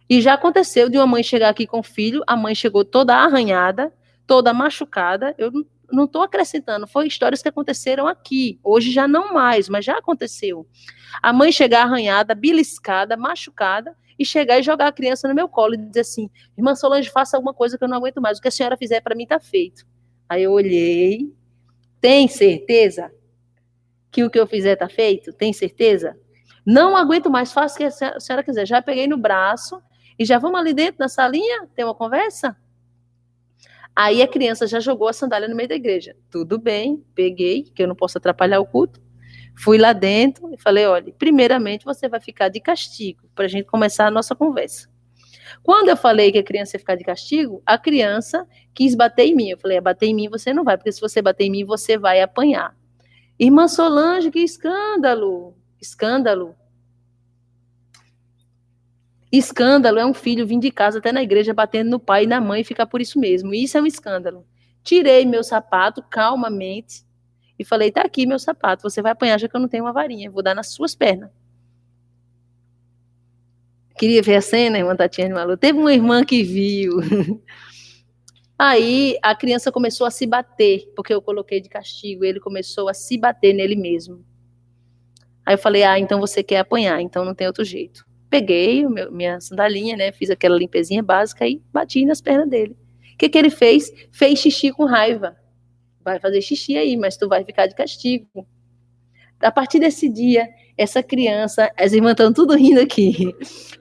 E já aconteceu de uma mãe chegar aqui com o filho, a mãe chegou toda arranhada, toda machucada. Eu não estou acrescentando, foi histórias que aconteceram aqui. Hoje já não mais, mas já aconteceu. A mãe chegar arranhada, beliscada, machucada, e chegar e jogar a criança no meu colo e dizer assim, irmã Solange, faça alguma coisa que eu não aguento mais. O que a senhora fizer para mim está feito. Aí eu olhei, tem certeza que o que eu fizer está feito? Tem certeza? Não aguento mais, faça o que a senhora quiser. Já peguei no braço e já vamos ali dentro da salinha ter uma conversa? Aí a criança já jogou a sandália no meio da igreja. Tudo bem, peguei, que eu não posso atrapalhar o culto. Fui lá dentro e falei, olha, primeiramente você vai ficar de castigo para a gente começar a nossa conversa. Quando eu falei que a criança ia ficar de castigo, a criança quis bater em mim. Eu falei, bater em mim você não vai, porque se você bater em mim, você vai apanhar. Irmã Solange, que escândalo! Escândalo. Escândalo é um filho vir de casa até na igreja batendo no pai e na mãe e ficar por isso mesmo. Isso é um escândalo. Tirei meu sapato calmamente e falei, tá aqui meu sapato, você vai apanhar já que eu não tenho uma varinha, vou dar nas suas pernas. Queria ver a cena, irmã Tatiana Malu? Teve uma irmã que viu. Aí a criança começou a se bater, porque eu coloquei de castigo, ele começou a se bater nele mesmo. Aí eu falei, então você quer apanhar, então não tem outro jeito. Peguei minha sandalinha, né, fiz aquela limpezinha básica e bati nas pernas dele. O que ele fez? Fez xixi com raiva. Vai fazer xixi aí, mas tu vai ficar de castigo. A partir desse dia, essa criança, as irmãs estão tudo rindo aqui.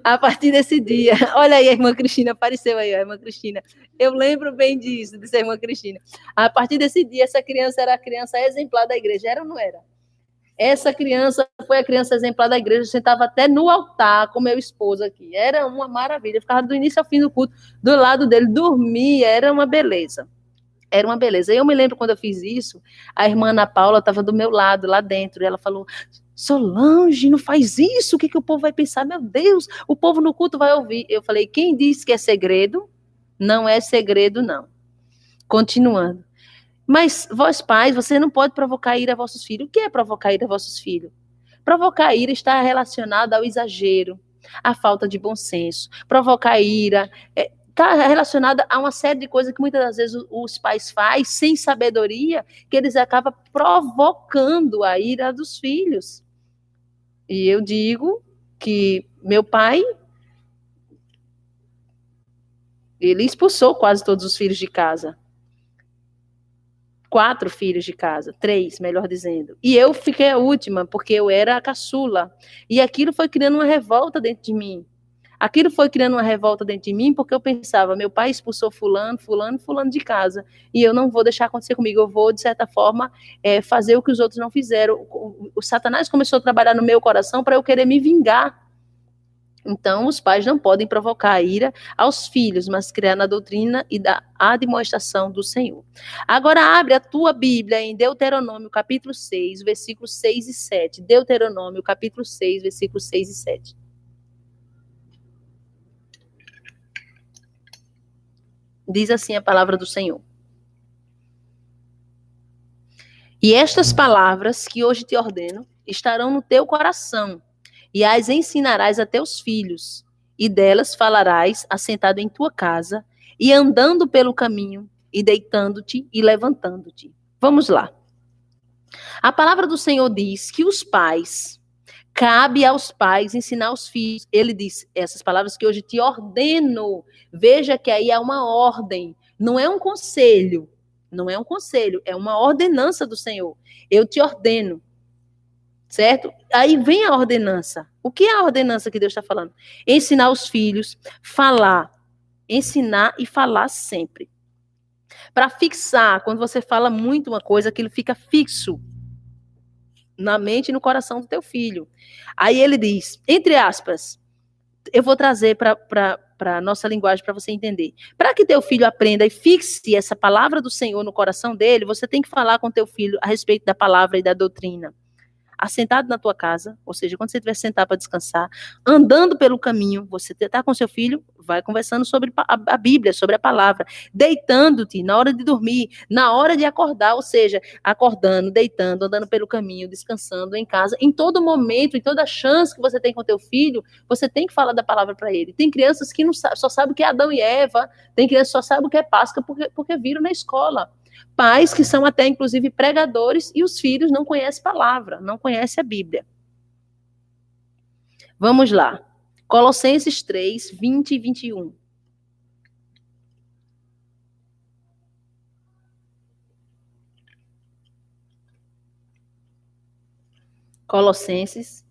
A partir desse dia, olha aí a irmã Cristina, apareceu aí a irmã Cristina. Eu lembro bem disso, dessa irmã Cristina. A partir desse dia, essa criança era a criança exemplar da igreja, era ou não era? Essa criança foi a criança exemplar da igreja, sentava até no altar com meu esposo aqui. Era uma maravilha, ficava do início ao fim do culto, do lado dele, dormia, era uma beleza. Era uma beleza. Eu me lembro quando eu fiz isso, a irmã Ana Paula estava do meu lado, lá dentro, e ela falou: Solange, não faz isso, o que o povo vai pensar? Meu Deus, o povo no culto vai ouvir. Eu falei: quem disse que é segredo? Não é segredo, não. Continuando. Mas, vós pais, você não pode provocar ira a vossos filhos. O que é provocar ira a vossos filhos? Provocar ira está relacionado ao exagero, à falta de bom senso. Provocar ira está relacionada a uma série de coisas que muitas das vezes os pais fazem sem sabedoria, que eles acabam provocando a ira dos filhos. E eu digo que meu pai, ele expulsou quase todos os filhos de casa. 4 filhos de casa, 3, melhor dizendo. E eu fiquei a última, porque eu era a caçula. E aquilo foi criando uma revolta dentro de mim. Aquilo foi criando uma revolta dentro de mim, porque eu pensava, meu pai expulsou fulano de casa, e eu não vou deixar acontecer comigo, eu vou, de certa forma, fazer o que os outros não fizeram. O Satanás começou a trabalhar no meu coração para eu querer me vingar. Então, os pais não podem provocar a ira aos filhos, mas criar na doutrina e da admoestação do Senhor. Agora, abre a tua Bíblia em Deuteronômio, capítulo 6, versículos 6 e 7. Deuteronômio, capítulo 6, versículos 6 e 7. Diz assim a palavra do Senhor. E estas palavras que hoje te ordeno estarão no teu coração, e as ensinarás a teus filhos, e delas falarás assentado em tua casa, e andando pelo caminho, e deitando-te e levantando-te. Vamos lá. A palavra do Senhor diz que os pais, cabe aos pais ensinar aos filhos. Ele diz essas palavras que hoje te ordeno. Veja que aí é uma ordem, não é um conselho. Não é um conselho, é uma ordenança do Senhor. Eu te ordeno. Certo? Aí vem a ordenança. O que é a ordenança que Deus está falando? Ensinar os filhos, falar. Ensinar e falar sempre. Para fixar, quando você fala muito uma coisa, aquilo fica fixo na mente e no coração do teu filho. Aí ele diz, entre aspas, eu vou trazer para a nossa linguagem para você entender. Para que teu filho aprenda e fixe essa palavra do Senhor no coração dele, você tem que falar com teu filho a respeito da palavra e da doutrina. Assentado na tua casa, ou seja, quando você estiver sentado para descansar, andando pelo caminho, você está com seu filho, vai conversando sobre a Bíblia, sobre a palavra, deitando-te na hora de dormir, na hora de acordar, ou seja, acordando, deitando, andando pelo caminho, descansando em casa, em todo momento, em toda chance que você tem com teu filho, você tem que falar da palavra para ele. Tem crianças que não só sabem o que é Adão e Eva, tem crianças que só sabem o que é Páscoa porque viram na escola. Pais que são até, inclusive, pregadores e os filhos não conhecem palavra, não conhecem a Bíblia. Vamos lá. Colossenses 3, 20 e 21. Colossenses,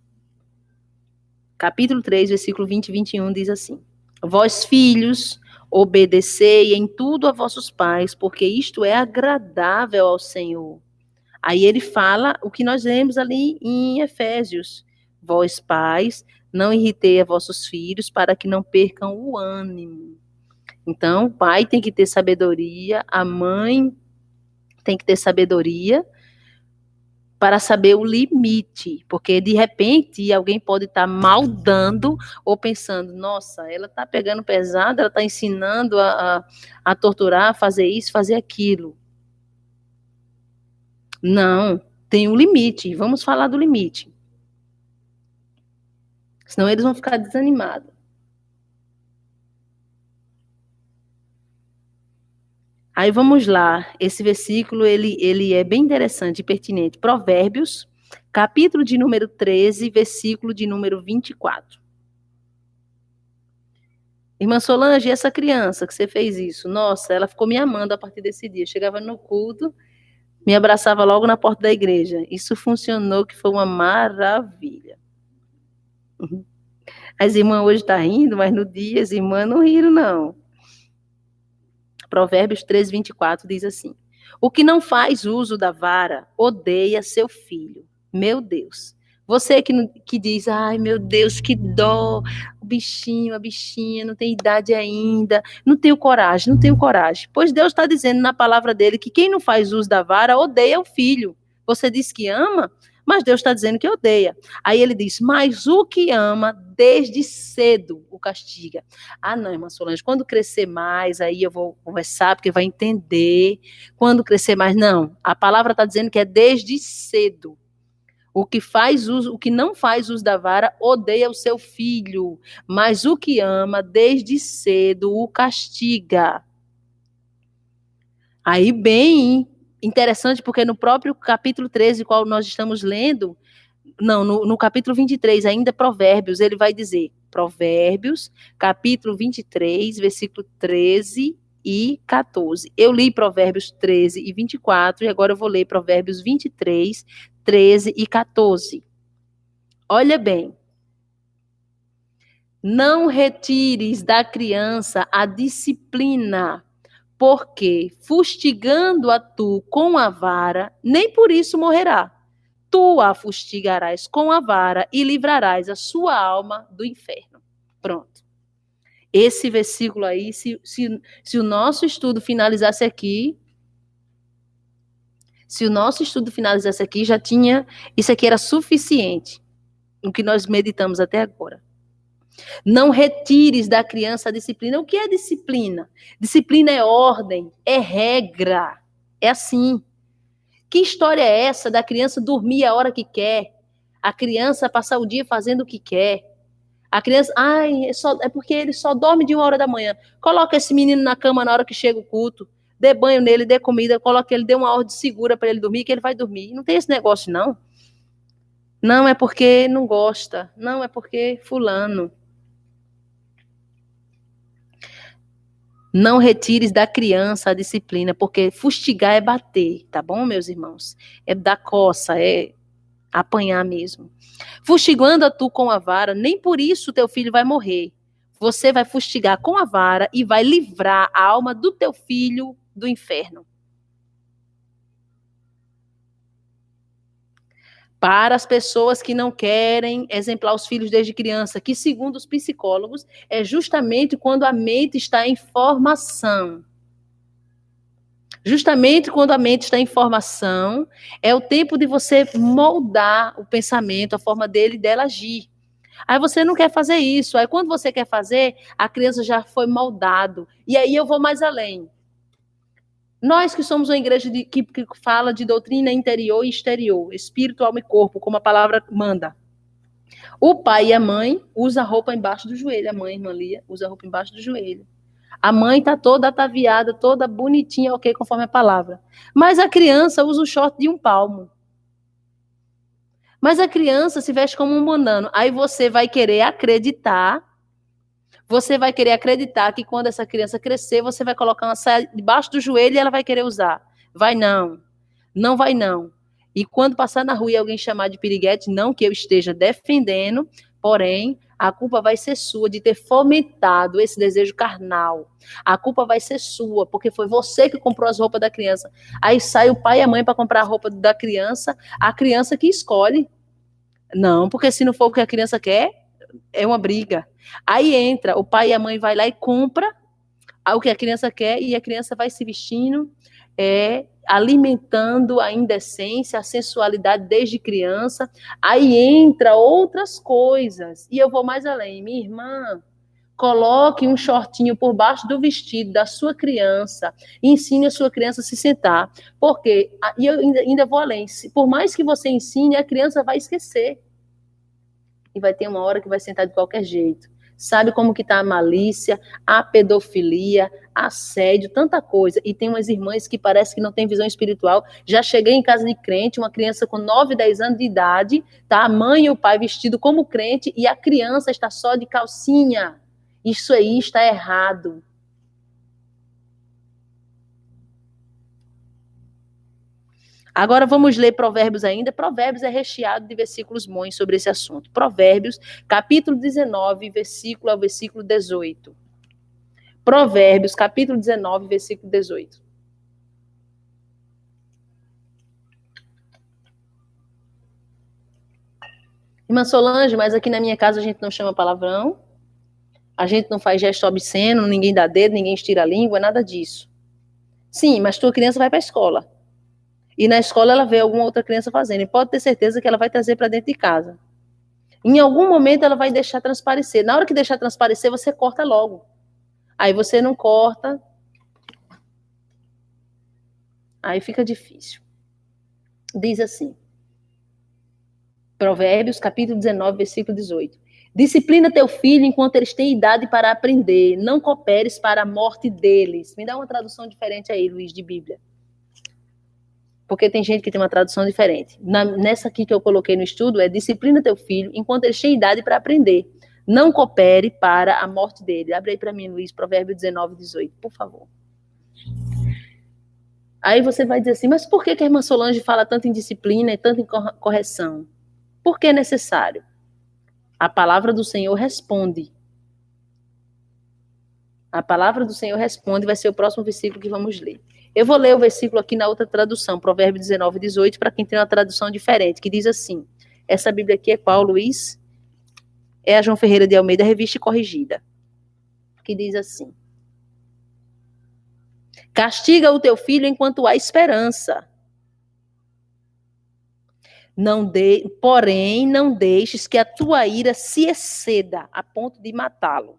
capítulo 3, versículo 20 e 21, diz assim: Vós, filhos, obedecei em tudo a vossos pais, porque isto é agradável ao Senhor. Aí ele fala o que nós lemos ali em Efésios. Vós, pais, não irritei a vossos filhos para que não percam o ânimo. Então, o pai tem que ter sabedoria, a mãe tem que ter sabedoria para saber o limite, porque de repente alguém pode estar maldando ou pensando, nossa, ela está pegando pesado, ela está ensinando a torturar, a fazer isso, fazer aquilo. Não, tem um limite, vamos falar do limite. Senão eles vão ficar desanimados. Aí vamos lá, esse versículo ele é bem interessante e pertinente. Provérbios, capítulo de número 13, versículo de número 24. Irmã Solange, essa criança que você fez isso, nossa, ela ficou me amando a partir desse dia. Chegava no culto, me abraçava logo na porta da igreja. Isso funcionou, que foi uma maravilha. As irmãs hoje estão rindo, mas no dia as irmãs não riram, não. Provérbios 3, 24 diz assim: O que não faz uso da vara, odeia seu filho. Meu Deus. Você que diz, ai meu Deus, que dó, o bichinho, a bichinha, não tem idade ainda, não tenho coragem, não tenho coragem. Pois Deus está dizendo na palavra dele que quem não faz uso da vara odeia o filho. Você diz que ama, mas Deus está dizendo que odeia. Aí ele diz, mas o que ama, desde cedo o castiga. Ah não, irmã Solange, quando crescer mais, aí eu vou conversar, porque vai entender. Quando crescer mais, não. A palavra está dizendo que é desde cedo. O que não faz uso da vara odeia o seu filho, mas o que ama desde cedo o castiga. Aí bem interessante, porque no próprio capítulo 13, qual nós estamos lendo, não, no capítulo 23, ainda Provérbios, ele vai dizer, Provérbios, capítulo 23, versículo 13 e 14. Eu li Provérbios 13 e 24, e agora eu vou ler Provérbios 23, 13 e 14. Olha bem. Não retires da criança a disciplina, porque, fustigando-a tu com a vara, nem por isso morrerá. Tu a fustigarás com a vara e livrarás a sua alma do inferno. Pronto. Esse versículo aí, se o nosso estudo finalizasse aqui, já tinha, isso aqui era suficiente, o que nós meditamos até agora. Não retires da criança a disciplina. O que é disciplina? Disciplina é ordem, é regra, é assim. Que história é essa da criança dormir a hora que quer? A criança passar o dia fazendo o que quer? A criança, é porque ele só dorme de 1 hora da manhã. Coloca esse menino na cama na hora que chega o culto, dê banho nele, dê comida, coloca ele, dê uma ordem segura para ele dormir, que ele vai dormir. Não tem esse negócio, não. Não é porque não gosta, não é porque fulano. Não retires da criança a disciplina, porque fustigar é bater, tá bom, meus irmãos? É dar coça, é apanhar mesmo. Fustigando a tu com a vara, nem por isso teu filho vai morrer. Você vai fustigar com a vara e vai livrar a alma do teu filho do inferno. Para as pessoas que não querem exemplar os filhos desde criança, que segundo os psicólogos, é justamente quando a mente está em formação. Justamente quando a mente está em formação, é o tempo de você moldar o pensamento, a forma dele e dela agir. Aí você não quer fazer isso. Aí quando você quer fazer, a criança já foi moldado. E aí eu vou mais além. Nós que somos uma igreja que fala de doutrina interior e exterior, espírito, alma e corpo, como a palavra manda. O pai e a mãe usam a roupa embaixo do joelho. A mãe, irmã Lia, usa a roupa embaixo do joelho. A mãe está toda ataviada, toda bonitinha, ok, conforme a palavra. Mas a criança usa o short de 1 palmo. Mas a criança se veste como um banano. Aí você vai querer acreditar que quando essa criança crescer, você vai colocar uma saia debaixo do joelho e ela vai querer usar. Vai não. Não vai não. E quando passar na rua e alguém chamar de piriguete, não que eu esteja defendendo, porém, a culpa vai ser sua de ter fomentado esse desejo carnal. A culpa vai ser sua, porque foi você que comprou as roupas da criança. Aí sai o pai e a mãe para comprar a roupa da criança, a criança que escolhe. Não, porque se não for o que a criança quer, é uma briga. Aí entra, o pai e a mãe vai lá e compra o que a criança quer e a criança vai se vestindo, alimentando a indecência, a sensualidade desde criança. Aí entra outras coisas. E eu vou mais além. Minha irmã, coloque um shortinho por baixo do vestido da sua criança e ensine a sua criança a se sentar. Porque, e eu ainda vou além, por mais que você ensine, a criança vai esquecer. E vai ter uma hora que vai sentar de qualquer jeito. Sabe como que está a malícia, a pedofilia, assédio, tanta coisa. E tem umas irmãs que parece que não tem visão espiritual. Já cheguei em casa de crente, uma criança com 9, 10 anos de idade, tá? A mãe e o pai vestido como crente e a criança está só de calcinha. Isso aí está errado. Agora vamos ler Provérbios ainda. Provérbios é recheado de versículos bons sobre esse assunto. Provérbios, capítulo 19, versículo ao versículo 18. Provérbios, capítulo 19, versículo 18. Irmã Solange, mas aqui na minha casa a gente não chama palavrão, a gente não faz gesto obsceno, ninguém dá dedo, ninguém estira a língua, nada disso. Sim, mas tua criança vai para a escola. E na escola ela vê alguma outra criança fazendo. E pode ter certeza que ela vai trazer para dentro de casa. Em algum momento ela vai deixar transparecer. Na hora que deixar transparecer, você corta logo. Aí você não corta. Aí fica difícil. Diz assim. Provérbios, capítulo 19, versículo 18. Disciplina teu filho enquanto eles têm idade para aprender. Não cooperes para a morte deles. Me dá uma tradução diferente aí, Luiz, de Bíblia. Porque tem gente que tem uma tradução diferente. Nessa aqui que eu coloquei no estudo, é disciplina teu filho enquanto ele tem idade para aprender. Não coopere para a morte dele. Abre aí para mim, Luiz, Provérbio 19, 18, por favor. Aí você vai dizer assim, mas por que a irmã Solange fala tanto em disciplina e tanto em correção? Por que é necessário? A palavra do Senhor responde. A palavra do Senhor responde, vai ser o próximo versículo que vamos ler. Eu vou ler o versículo aqui na outra tradução, Provérbio 19, 18, para quem tem uma tradução diferente, que diz assim, essa Bíblia aqui é qual, Luiz? É a João Ferreira de Almeida, revista e corrigida, que diz assim, castiga o teu filho enquanto há esperança, porém não deixes que a tua ira se exceda a ponto de matá-lo.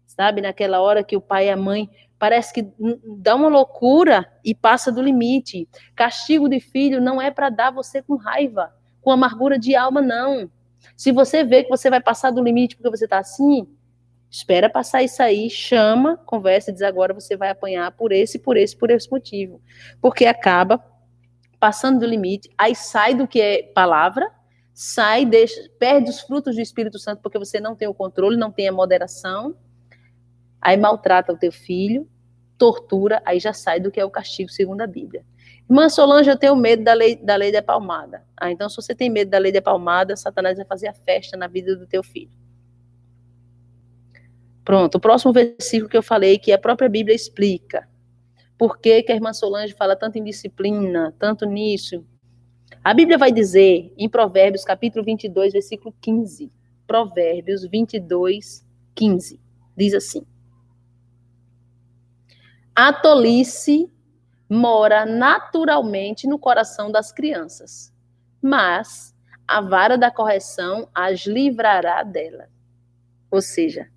Sabe, naquela hora que o pai e a mãe parece que dá uma loucura e passa do limite. Castigo de filho não é para dar você com raiva, com amargura de alma, não. Se você vê que você vai passar do limite porque você está assim, espera passar isso aí, chama, conversa e diz agora você vai apanhar por esse motivo. Porque acaba passando do limite, aí sai do que é palavra, perde os frutos do Espírito Santo porque você não tem o controle, não tem a moderação, aí maltrata o teu filho, tortura, aí já sai do que é o castigo segundo a Bíblia. Irmã Solange, eu tenho medo da lei da palmada. Então, se você tem medo da lei da palmada, Satanás vai fazer a festa na vida do teu filho. Pronto, o próximo versículo que eu falei, que a própria Bíblia explica. Por que a irmã Solange fala tanto em disciplina, tanto nisso? A Bíblia vai dizer, em Provérbios, capítulo 22, versículo 15. Provérbios 22, 15. Diz assim. A tolice mora naturalmente no coração das crianças, mas a vara da correção as livrará dela. Ou seja,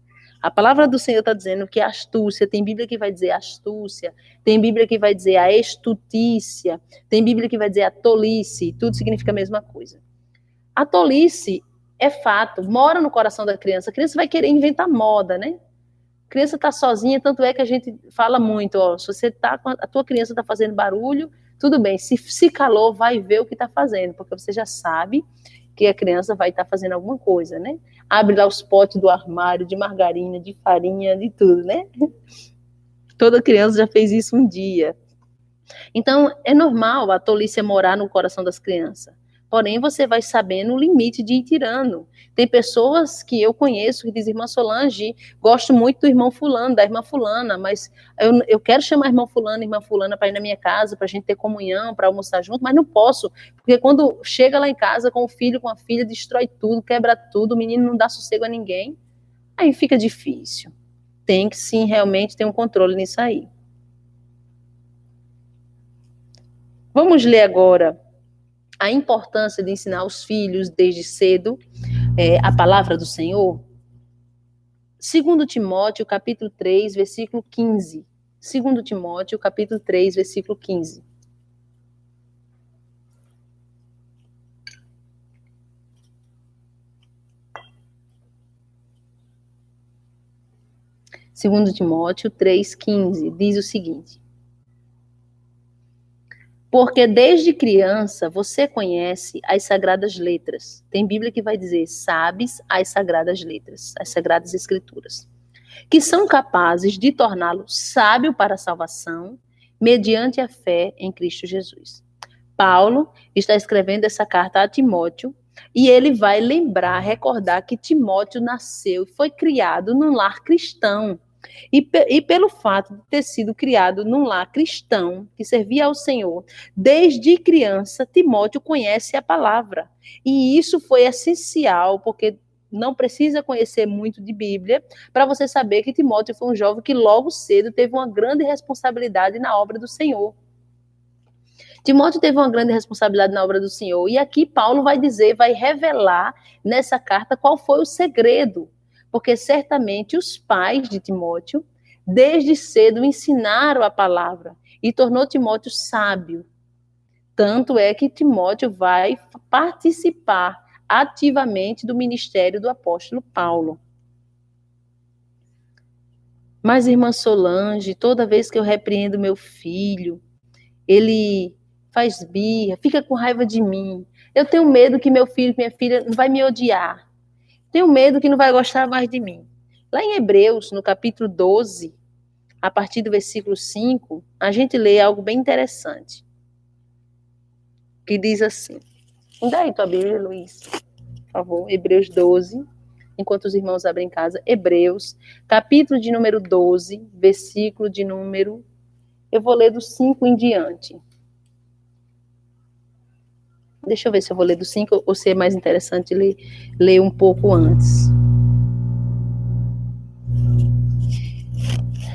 a palavra do Senhor está dizendo que a astúcia, tem Bíblia que vai dizer astúcia, tem Bíblia que vai dizer a estutícia, tem Bíblia que vai dizer a tolice, tudo significa a mesma coisa. A tolice é fato, mora no coração da criança. A criança vai querer inventar moda, né? A criança está sozinha, tanto é que a gente fala muito, ó, se você tá, a tua criança está fazendo barulho, tudo bem, se calou, vai ver o que está fazendo, porque você já sabe que a criança vai estar fazendo alguma coisa, né? Abre lá os potes do armário de margarina, de farinha, de tudo, né? Toda criança já fez isso um dia. Então, é normal a tolice morar no coração das crianças. Porém, você vai sabendo o limite de ir tirando. Tem pessoas que eu conheço que dizem, irmã Solange, gosto muito do irmão fulano, da irmã fulana, mas eu quero chamar a irmã fulana para ir na minha casa, para a gente ter comunhão, para almoçar junto, mas não posso, porque quando chega lá em casa com o filho, com a filha, destrói tudo, quebra tudo, o menino não dá sossego a ninguém, aí fica difícil. Tem que sim, realmente ter um controle nisso aí. Vamos ler agora a importância de ensinar os filhos desde cedo a palavra do Senhor. 2 Timóteo, capítulo 3, versículo 15. 2 Timóteo, capítulo 3, versículo 15. Segundo Timóteo 3,15, diz o seguinte. Porque desde criança você conhece as sagradas letras. Tem Bíblia que vai dizer, sabes as sagradas letras, as sagradas escrituras, que são capazes de torná-lo sábio para a salvação, mediante a fé em Cristo Jesus. Paulo está escrevendo essa carta a Timóteo, e ele vai recordar que Timóteo nasceu e foi criado num lar cristão. E pelo fato de ter sido criado num lar cristão, que servia ao Senhor, desde criança, Timóteo conhece a palavra. E isso foi essencial, porque não precisa conhecer muito de Bíblia para você saber que Timóteo foi um jovem que logo cedo teve uma grande responsabilidade na obra do Senhor. Timóteo teve uma grande responsabilidade na obra do Senhor. E aqui Paulo vai dizer, vai revelar nessa carta qual foi o segredo. Porque certamente os pais de Timóteo, desde cedo, ensinaram a palavra e tornou Timóteo sábio. Tanto é que Timóteo vai participar ativamente do ministério do apóstolo Paulo. Mas, irmã Solange, toda vez que eu repreendo meu filho, ele faz birra, fica com raiva de mim. Eu tenho medo que meu filho, minha filha, não vai me odiar. Tenho medo que não vai gostar mais de mim. Lá em Hebreus, no capítulo 12, a partir do versículo 5, a gente lê algo bem interessante. Que diz assim. Dá aí tua Bíblia, Luiz, por favor. Hebreus 12, enquanto os irmãos abrem em casa. Hebreus, capítulo de número 12, versículo de número... Eu vou ler do 5 em diante. Deixa eu ver se eu vou ler do 5 ou se é mais interessante ler um pouco antes.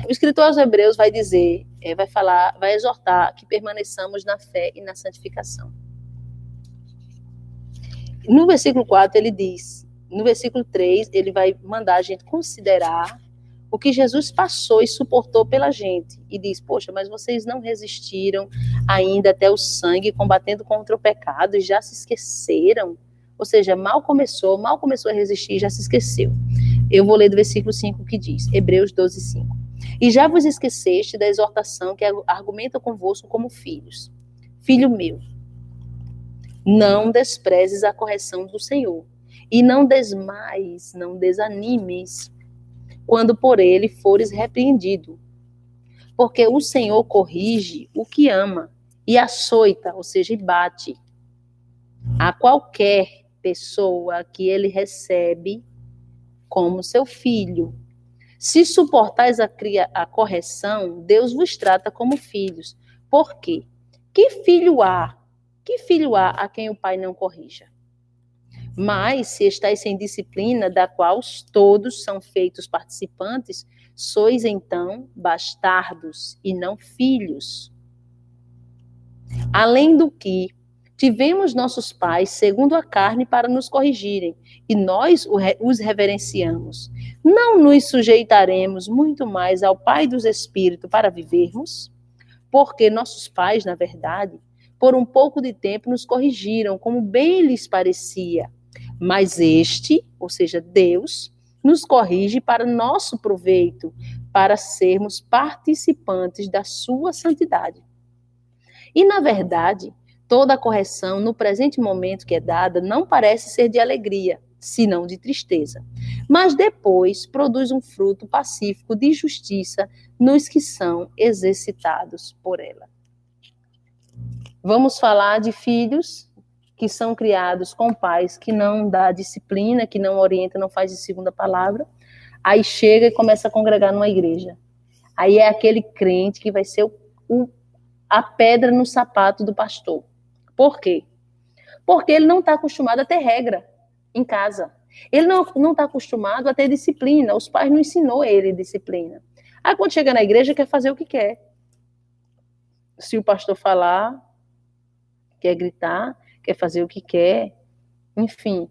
O escritor aos Hebreus vai dizer, vai exortar que permaneçamos na fé e na santificação. No versículo 4 ele diz, no versículo 3 ele vai mandar a gente considerar o que Jesus passou e suportou pela gente. E diz, poxa, mas vocês não resistiram ainda até o sangue, combatendo contra o pecado, e já se esqueceram. Ou seja, mal começou a resistir, já se esqueceu. Eu vou ler do versículo 5 que diz, Hebreus 12, 5. E já vos esqueceste da exortação que argumenta convosco como filhos. Filho meu, não desprezes a correção do Senhor, e não desmaies, não desanimes, quando por ele fores repreendido. Porque o Senhor corrige o que ama, e açoita, ou seja, e bate, a qualquer pessoa que ele recebe como seu filho. Se suportais a correção, Deus vos trata como filhos. Por quê? Que filho há a quem o pai não corrija? Mas, se estáis sem disciplina, da qual todos são feitos participantes, sois então bastardos e não filhos. Além do que, tivemos nossos pais segundo a carne para nos corrigirem, e nós os reverenciamos. Não nos sujeitaremos muito mais ao Pai dos Espíritos para vivermos? Porque nossos pais, na verdade, por um pouco de tempo nos corrigiram, como bem lhes parecia. Mas este, ou seja, Deus, nos corrige para nosso proveito, para sermos participantes da sua santidade. E, na verdade, toda a correção no presente momento que é dada não parece ser de alegria, senão de tristeza. Mas depois produz um fruto pacífico de justiça nos que são exercitados por ela. Vamos falar de filhos que são criados com pais que não dá disciplina, que não orienta, não faz de segunda palavra, aí chega e começa a congregar numa igreja. Aí é aquele crente que vai ser a pedra no sapato do pastor. Por quê? Porque ele não está acostumado a ter regra em casa. Ele não está acostumado a ter disciplina. Os pais não ensinou ele disciplina. Aí quando chega na igreja, quer fazer o que quer. Se o pastor falar, quer gritar, quer fazer o que quer, enfim.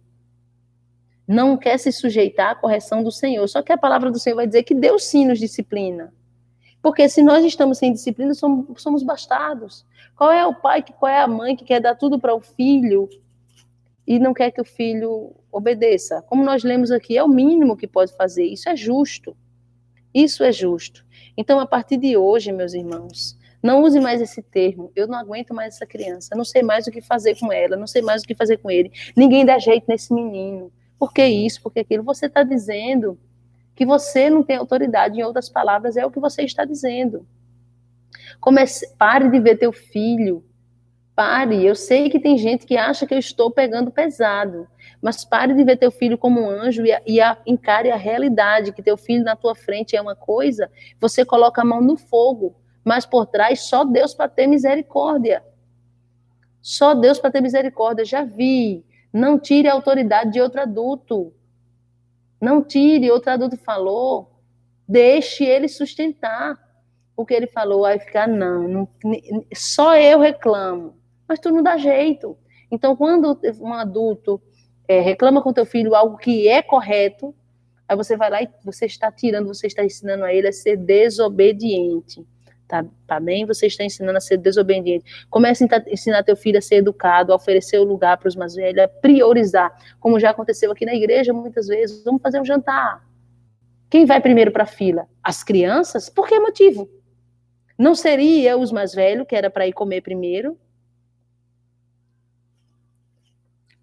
Não quer se sujeitar à correção do Senhor. Só que a palavra do Senhor vai dizer que Deus sim nos disciplina. Porque se nós estamos sem disciplina, somos bastardos. Qual é o pai, qual é a mãe que quer dar tudo para o filho e não quer que o filho obedeça? Como nós lemos aqui, é o mínimo que pode fazer. Isso é justo. Isso é justo. Então, a partir de hoje, meus irmãos, não use mais esse termo. Eu não aguento mais essa criança. Não sei mais o que fazer com ela. Não sei mais o que fazer com ele. Ninguém dá jeito nesse menino. Por que isso? Por que aquilo? Você está dizendo que você não tem autoridade. Em outras palavras, é o que você está dizendo. Pare de ver teu filho. Pare, eu sei que tem gente que acha que eu estou pegando pesado, mas pare de ver teu filho como um anjo encare a realidade, que teu filho na tua frente é uma coisa, você coloca a mão no fogo, mas por trás só Deus para ter misericórdia. Só Deus para ter misericórdia, já vi. Não tire a autoridade de outro adulto. Não tire, outro adulto falou, deixe ele sustentar o que ele falou, aí ficar, não, só eu reclamo, mas tu não dá jeito. Então, quando um adulto reclama com teu filho algo que é correto, aí você vai lá e você está ensinando a ele a ser desobediente. Tá bem? Você está ensinando a ser desobediente. Comece a ensinar teu filho a ser educado, a oferecer o lugar para os mais velhos, a priorizar, como já aconteceu aqui na igreja muitas vezes. Vamos fazer um jantar. Quem vai primeiro para a fila? As crianças? Por que motivo? Não seria os mais velhos, que era para ir comer primeiro?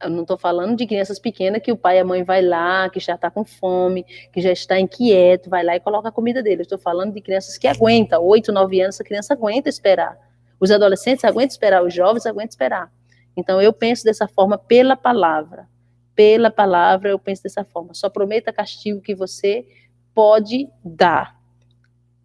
Eu não estou falando de crianças pequenas que o pai e a mãe vai lá, que já está com fome, que já está inquieto, vai lá e coloca a comida dele. Eu estou falando de crianças que aguentam, 8, 9 anos, essa criança aguenta esperar. Os adolescentes aguentam esperar, os jovens aguentam esperar. Então, eu penso dessa forma pela palavra. Pela palavra, eu penso dessa forma. Só prometa castigo que você pode dar.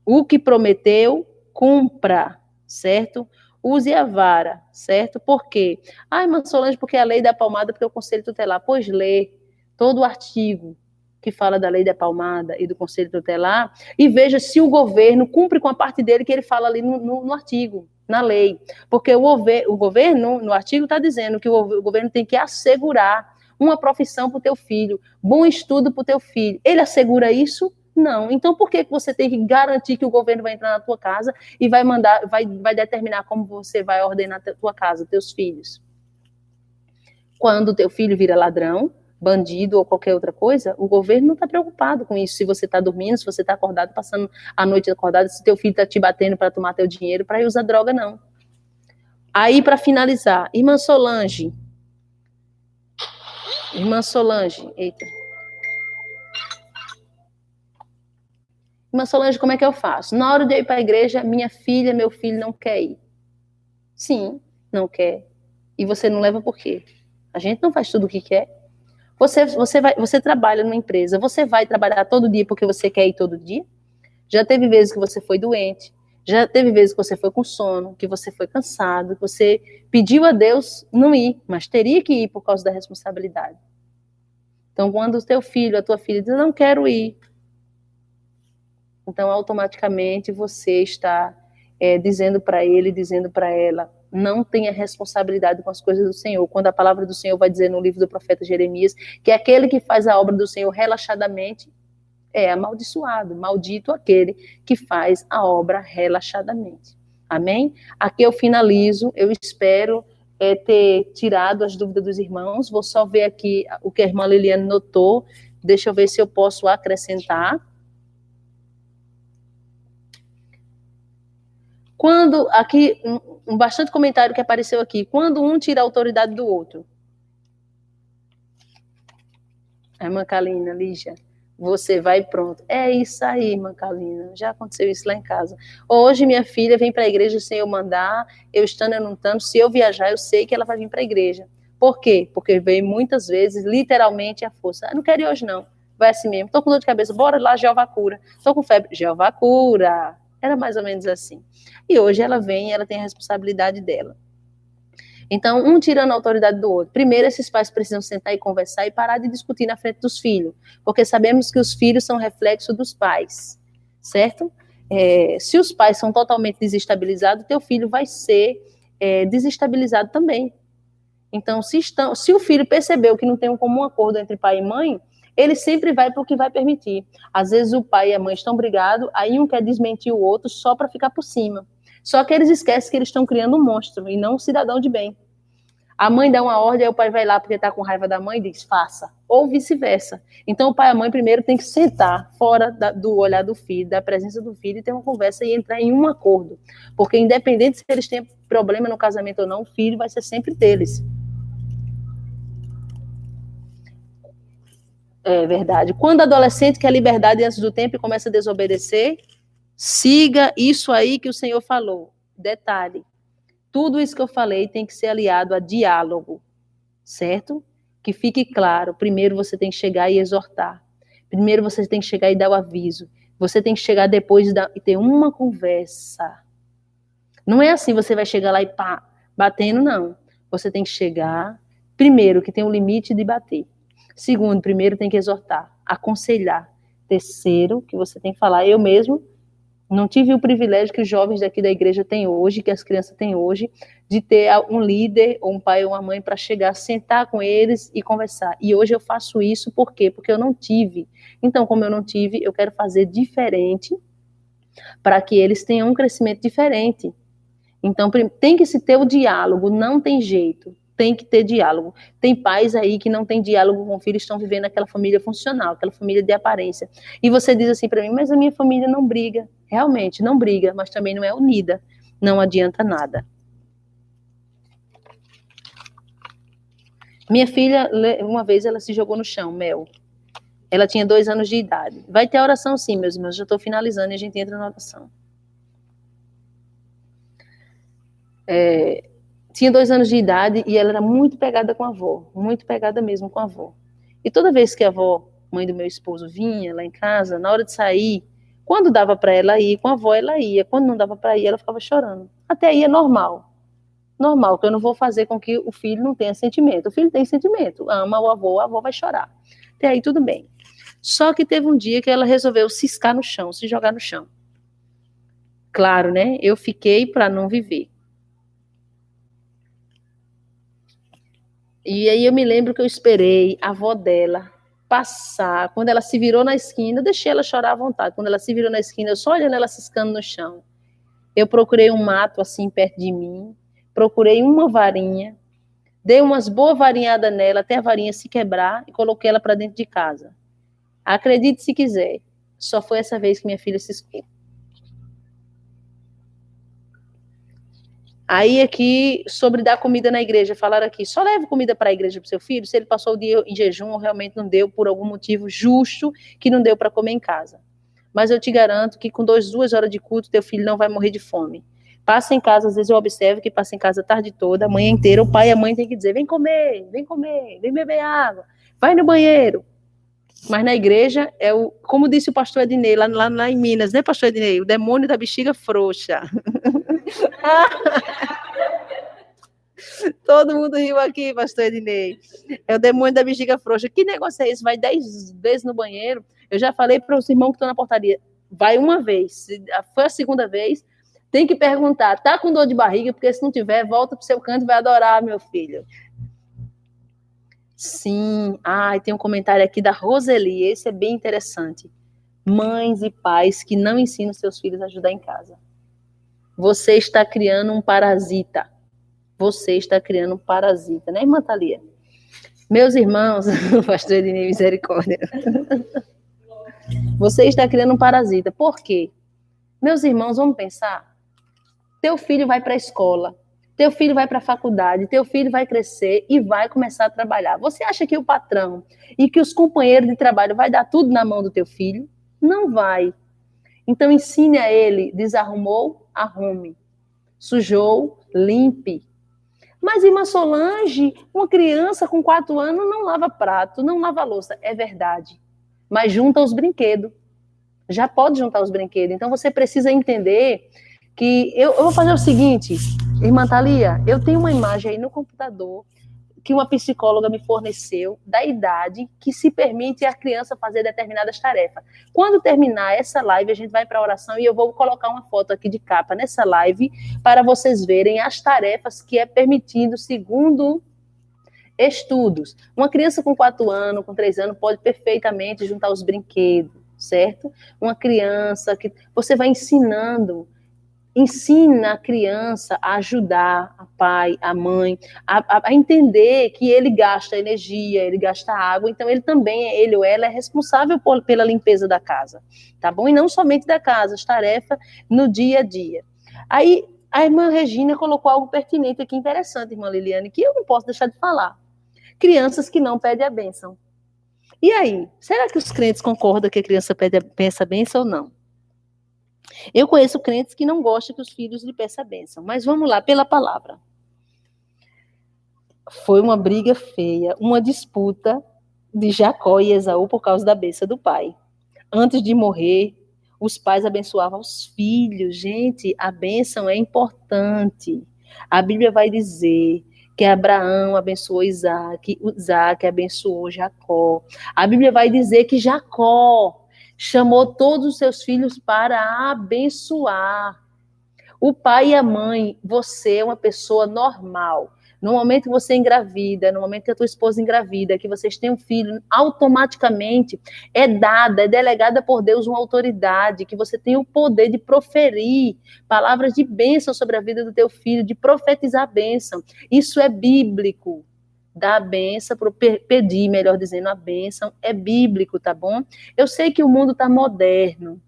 O que prometeu, cumpra, certo? Use a vara, certo? Por quê? Ai, irmã Solange, porque a lei da palmada, porque o conselho tutelar. Pois lê todo o artigo que fala da lei da palmada e do conselho tutelar e veja se o governo cumpre com a parte dele que ele fala ali no artigo, na lei. Porque o governo, no artigo, está dizendo que o governo tem que assegurar uma profissão para o teu filho, bom estudo para o teu filho. Ele assegura isso? Não. Então, por que você tem que garantir que o governo vai entrar na tua casa e vai determinar como você vai ordenar a tua casa, teus filhos? Quando o teu filho vira ladrão, bandido ou qualquer outra coisa, o governo não está preocupado com isso. Se você está dormindo, se você está acordado, passando a noite acordado, se teu filho está te batendo para tomar teu dinheiro, para ir usar droga, não. Aí, para finalizar, irmã Solange, eita. Irmã Solange, como é que eu faço? Na hora de eu ir para a igreja, minha filha, meu filho não quer ir. Sim, não quer. E você não leva por quê? A gente não faz tudo o que quer. Você trabalha numa empresa, você vai trabalhar todo dia porque você quer ir todo dia? Já teve vezes que você foi doente, já teve vezes que você foi com sono, que você foi cansado, que você pediu a Deus não ir, mas teria que ir por causa da responsabilidade. Então, quando o teu filho, a tua filha diz, não quero ir, então, automaticamente, você está dizendo para ele, dizendo para ela, não tenha responsabilidade com as coisas do Senhor. Quando a palavra do Senhor vai dizer no livro do profeta Jeremias, que aquele que faz a obra do Senhor relaxadamente é amaldiçoado, maldito aquele que faz a obra relaxadamente. Amém? Aqui eu finalizo, eu espero ter tirado as dúvidas dos irmãos, vou só ver aqui o que a irmã Liliane notou, deixa eu ver se eu posso acrescentar. Quando, aqui, um bastante comentário que apareceu aqui, quando um tira a autoridade do outro. A irmã Kalina, Lígia, você vai pronto. É isso aí, irmã Kalina, já aconteceu isso lá em casa. Hoje minha filha vem para a igreja sem eu mandar, eu estando, eu não estando, se eu viajar, eu sei que ela vai vir para a igreja. Por quê? Porque veio muitas vezes, literalmente, a força. Não quero ir hoje não, vai assim mesmo, estou com dor de cabeça, bora lá, Jeová cura. Estou com febre, Jeová cura. Era mais ou menos assim. E hoje ela vem e ela tem a responsabilidade dela. Então, um tirando a autoridade do outro. Primeiro, esses pais precisam sentar e conversar e parar de discutir na frente dos filhos, porque sabemos que os filhos são reflexo dos pais, certo? Se os pais são totalmente desestabilizados, teu filho vai ser desestabilizado também. Então, se o filho percebeu que não tem um comum acordo entre pai e mãe, ele sempre vai para o que vai permitir. Às vezes o pai e a mãe estão brigados, aí um quer desmentir o outro só para ficar por cima. Só que eles esquecem que eles estão criando um monstro e não um cidadão de bem. A mãe dá uma ordem, aí o pai vai lá porque está com raiva da mãe e diz, faça. Ou vice-versa. Então o pai e a mãe primeiro tem que sentar fora do olhar do filho, da presença do filho e ter uma conversa e entrar em um acordo. Porque independente se eles têm problema no casamento ou não, o filho vai ser sempre deles. É verdade. Quando o adolescente quer liberdade antes do tempo e começa a desobedecer, siga isso aí que o Senhor falou. Detalhe, Tudo isso que eu falei tem que ser aliado a diálogo, certo? Que fique claro. Primeiro você tem que chegar e exortar. Primeiro você tem que chegar e dar o aviso. Você tem que chegar depois e ter uma conversa. Não é assim, você vai chegar lá e pá, batendo, não. Você tem que chegar, primeiro, que tem um limite de bater. Segundo, primeiro tem que exortar, aconselhar. Terceiro, que você tem que falar, eu mesmo não tive o privilégio que os jovens daqui da igreja têm hoje, que as crianças têm hoje, de ter um líder, ou um pai ou uma mãe para chegar, sentar com eles e conversar. E hoje eu faço isso, por quê? Porque eu não tive. Então, como eu não tive, eu quero fazer diferente para que eles tenham um crescimento diferente. Então, tem que se ter o diálogo, não tem jeito, tem que ter diálogo. Tem pais aí que não tem diálogo com o filho, estão vivendo aquela família funcional, aquela família de aparência. E você diz assim para mim, mas a minha família não briga. Realmente, não briga, mas também não é unida. Não adianta nada. Minha filha, uma vez, ela se jogou no chão, Mel. Ela tinha 2 anos de idade. Vai ter oração sim, meus irmãos, já estou finalizando e a gente entra na oração. Tinha 2 anos de idade e ela era muito pegada com a avó, muito pegada mesmo com a avó. E toda vez que a avó, mãe do meu esposo, vinha lá em casa, na hora de sair, quando dava para ela ir, com a avó ela ia, quando não dava para ir, ela ficava chorando. Até aí é normal. Normal, que eu não vou fazer com que o filho não tenha sentimento. O filho tem sentimento, ama o avô, a avó vai chorar. Até aí tudo bem. Só que teve um dia que ela resolveu ciscar no chão, se jogar no chão. Claro, né? Eu fiquei para não viver. E aí eu me lembro que eu esperei a avó dela passar. Quando ela se virou na esquina, eu deixei ela chorar à vontade. Quando ela se virou na esquina, eu só olhando ela ciscando no chão. Eu procurei um mato assim perto de mim, procurei uma varinha, dei umas boas varinhadas nela até a varinha se quebrar e coloquei ela para dentro de casa. Acredite se quiser, só foi essa vez que minha filha ciscou. Aí aqui, sobre dar comida na igreja, falaram aqui, só leve comida para a igreja para o seu filho, se ele passou o dia em jejum ou realmente não deu por algum motivo justo que não deu para comer em casa. Mas eu te garanto que com 2 horas de culto, teu filho não vai morrer de fome. Passa em casa, às vezes eu observo que passa em casa a tarde toda, a manhã inteira, o pai e a mãe tem que dizer, vem comer, vem beber água, vai no banheiro. Mas na igreja, como disse o pastor Ednei, lá em Minas, né, pastor Ednei? O demônio da bexiga frouxa. Todo mundo riu aqui, pastor Ednei. É o demônio da bexiga frouxa. Que negócio é esse? Vai 10 vezes no banheiro? Eu já falei para os irmãos que estão na portaria. Vai uma vez. Se foi a segunda vez, tem que perguntar. Tá com dor de barriga? Porque se não tiver, volta para o seu canto e vai adorar, meu filho. Sim. Tem um comentário aqui da Roseli. Esse é bem interessante. Mães e pais que não ensinam seus filhos a ajudar em casa. Você está criando um parasita. Você está criando um parasita, né, irmã Thalia? Meus irmãos, pastor Ednei, misericórdia. Você está criando um parasita. Por quê? Meus irmãos, vamos pensar. Teu filho vai para a escola, teu filho vai para a faculdade, teu filho vai crescer e vai começar a trabalhar. Você acha que o patrão e que os companheiros de trabalho vai dar tudo na mão do teu filho? Não vai. Então ensine a ele, desarrumou, arrume. Sujou, limpe. Mas, irmã Solange, uma criança com 4 anos não lava prato, não lava louça. É verdade. Mas junta os brinquedos. Já pode juntar os brinquedos. Então, você precisa entender que... Eu vou fazer o seguinte, irmã Thalia, eu tenho uma imagem aí no computador que uma psicóloga me forneceu da idade que se permite a criança fazer determinadas tarefas. Quando terminar essa live, a gente vai para a oração e eu vou colocar uma foto aqui de capa nessa live para vocês verem as tarefas que é permitido segundo estudos. Uma criança com 4 anos, com 3 anos, pode perfeitamente juntar os brinquedos, certo? Uma criança que você vai ensinando. Ensina a criança a ajudar a pai, a mãe, a entender que ele gasta energia, ele gasta água, então ele também, ele ou ela é responsável pela limpeza da casa, tá bom? E não somente da casa, as tarefas no dia a dia. Aí a irmã Regina colocou algo pertinente aqui, interessante, irmã Liliane, que eu não posso deixar de falar. Crianças que não pedem a bênção. E aí, será que os crentes concordam que a criança peça a bênção ou não? Eu conheço crentes que não gostam que os filhos lhe peçam a bênção, mas vamos lá, pela palavra. Foi uma briga feia, uma disputa de Jacó e Esaú por causa da bênção do pai. Antes de morrer, os pais abençoavam os filhos. Gente, a bênção é importante. A Bíblia vai dizer que Abraão abençoou Isaac, Isaac abençoou Jacó. A Bíblia vai dizer que Jacó chamou todos os seus filhos para abençoar. O pai e a mãe, você é uma pessoa normal. No momento que você engravida, no momento que a tua esposa engravida, que vocês têm um filho, automaticamente é dada, é delegada por Deus uma autoridade, que você tem o poder de proferir palavras de bênção sobre a vida do teu filho, de profetizar a bênção. Isso é bíblico. Dar a bênção, pedir, melhor dizendo, a bênção, é bíblico, tá bom? Eu sei que o mundo está moderno,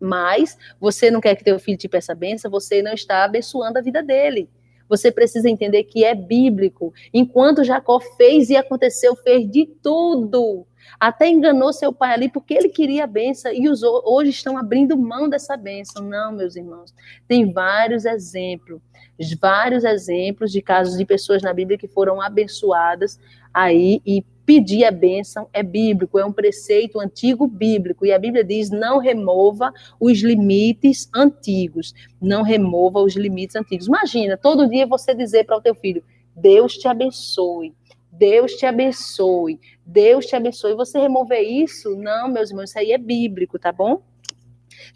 mas você não quer que teu filho te peça a bênção, você não está abençoando a vida dele. Você precisa entender que é bíblico. Enquanto Jacó fez e aconteceu, fez de tudo. Até enganou seu pai ali porque ele queria a bênção e hoje estão abrindo mão dessa bênção. Não, meus irmãos. Tem vários exemplos de casos de pessoas na Bíblia que foram abençoadas aí e pedir a bênção é bíblico, é um preceito antigo bíblico. E a Bíblia diz, não remova os limites antigos. Não remova os limites antigos. Imagina, todo dia você dizer para o teu filho, Deus te abençoe, Deus te abençoe, Deus te abençoe. E você remover isso? Não, meus irmãos, isso aí é bíblico, tá bom?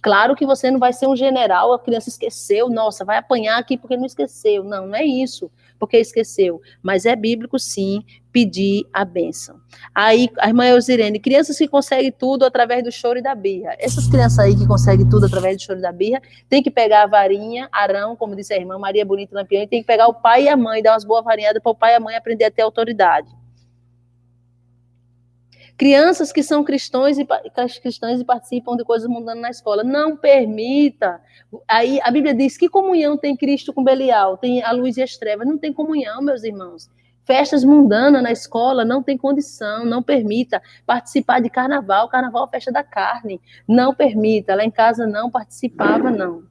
Claro que você não vai ser um general, a criança esqueceu, nossa, vai apanhar aqui porque não esqueceu. Não, não é isso, porque esqueceu. Mas é bíblico, sim, pedir a bênção. Aí, a irmã Eusirene, crianças que conseguem tudo através do choro e da birra. Essas crianças aí que conseguem tudo através do choro e da birra, tem que pegar a varinha, Arão, como disse a irmã Maria Bonita Lampião, e tem que pegar o pai e a mãe, dar umas boas varinhadas para o pai e a mãe aprender a ter autoridade. Crianças que são cristãs e participam de coisas mundanas na escola. Não permita. Aí a Bíblia diz que comunhão tem Cristo com Belial, tem a luz e as trevas. Não tem comunhão, meus irmãos. Festas mundanas na escola não tem condição, não permita. Participar de carnaval, carnaval é festa da carne. Não permita. Lá em casa não participava, não.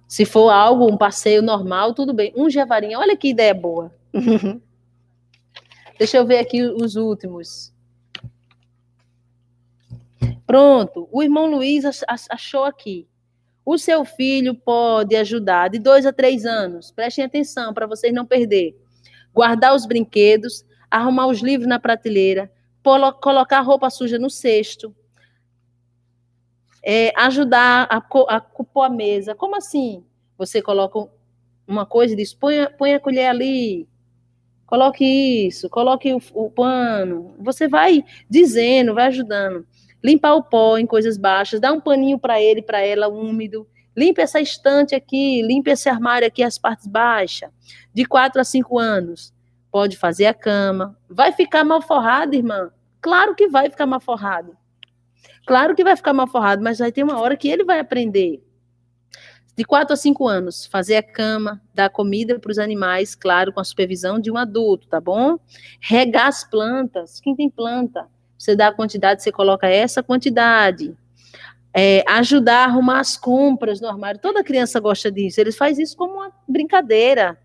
Se for algo, um passeio normal, tudo bem. Um javarinha, olha que ideia boa. Deixa eu ver aqui os últimos. Pronto, o irmão Luiz achou aqui. O seu filho pode ajudar de 2 a 3 anos. Prestem atenção para vocês não perder. Guardar os brinquedos, arrumar os livros na prateleira, colocar põe suja no cesto, ajudar a pôr a mesa. Como assim? Você coloca uma coisa e diz, põe a colher ali, coloque isso, coloque o pano. Você vai dizendo, vai ajudando. Limpar o pó em coisas baixas, dá um paninho para ele, para ela, úmido. Limpe essa estante aqui, limpe esse armário aqui, as partes baixas. De 4 a 5 anos, pode fazer a cama. Vai ficar mal forrado, irmã? Claro que vai ficar mal forrado. Claro que vai ficar mal forrado, mas vai ter uma hora que ele vai aprender. De 4 a 5 anos, fazer a cama, dar comida para os animais, claro, com a supervisão de um adulto, tá bom? Regar as plantas. Quem tem planta? Você dá a quantidade, você coloca essa quantidade. Ajudar a arrumar as compras no armário. Toda criança gosta disso. Eles fazem isso como uma brincadeira.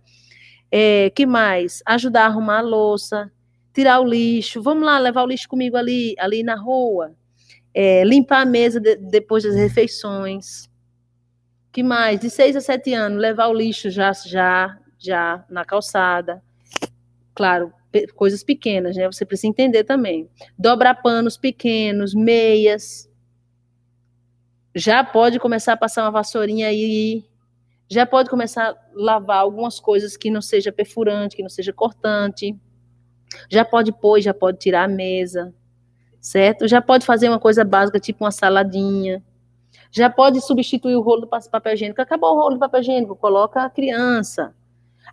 Que mais? Ajudar a arrumar a louça, tirar o lixo. Vamos lá, levar o lixo comigo ali na rua. Limpar a mesa depois das refeições. Que mais? De 6 a 7 anos, levar o lixo já na calçada. Claro, coisas pequenas, né? Você precisa entender também. Dobrar panos pequenos, meias. Já pode começar a passar uma vassourinha aí. Já pode começar a lavar algumas coisas que não seja perfurante, que não seja cortante. Já pode pôr, já pode tirar a mesa. Certo? Já pode fazer uma coisa básica, tipo uma saladinha. Já pode substituir o rolo do papel higiênico. Acabou o rolo do papel higiênico, coloca a criança.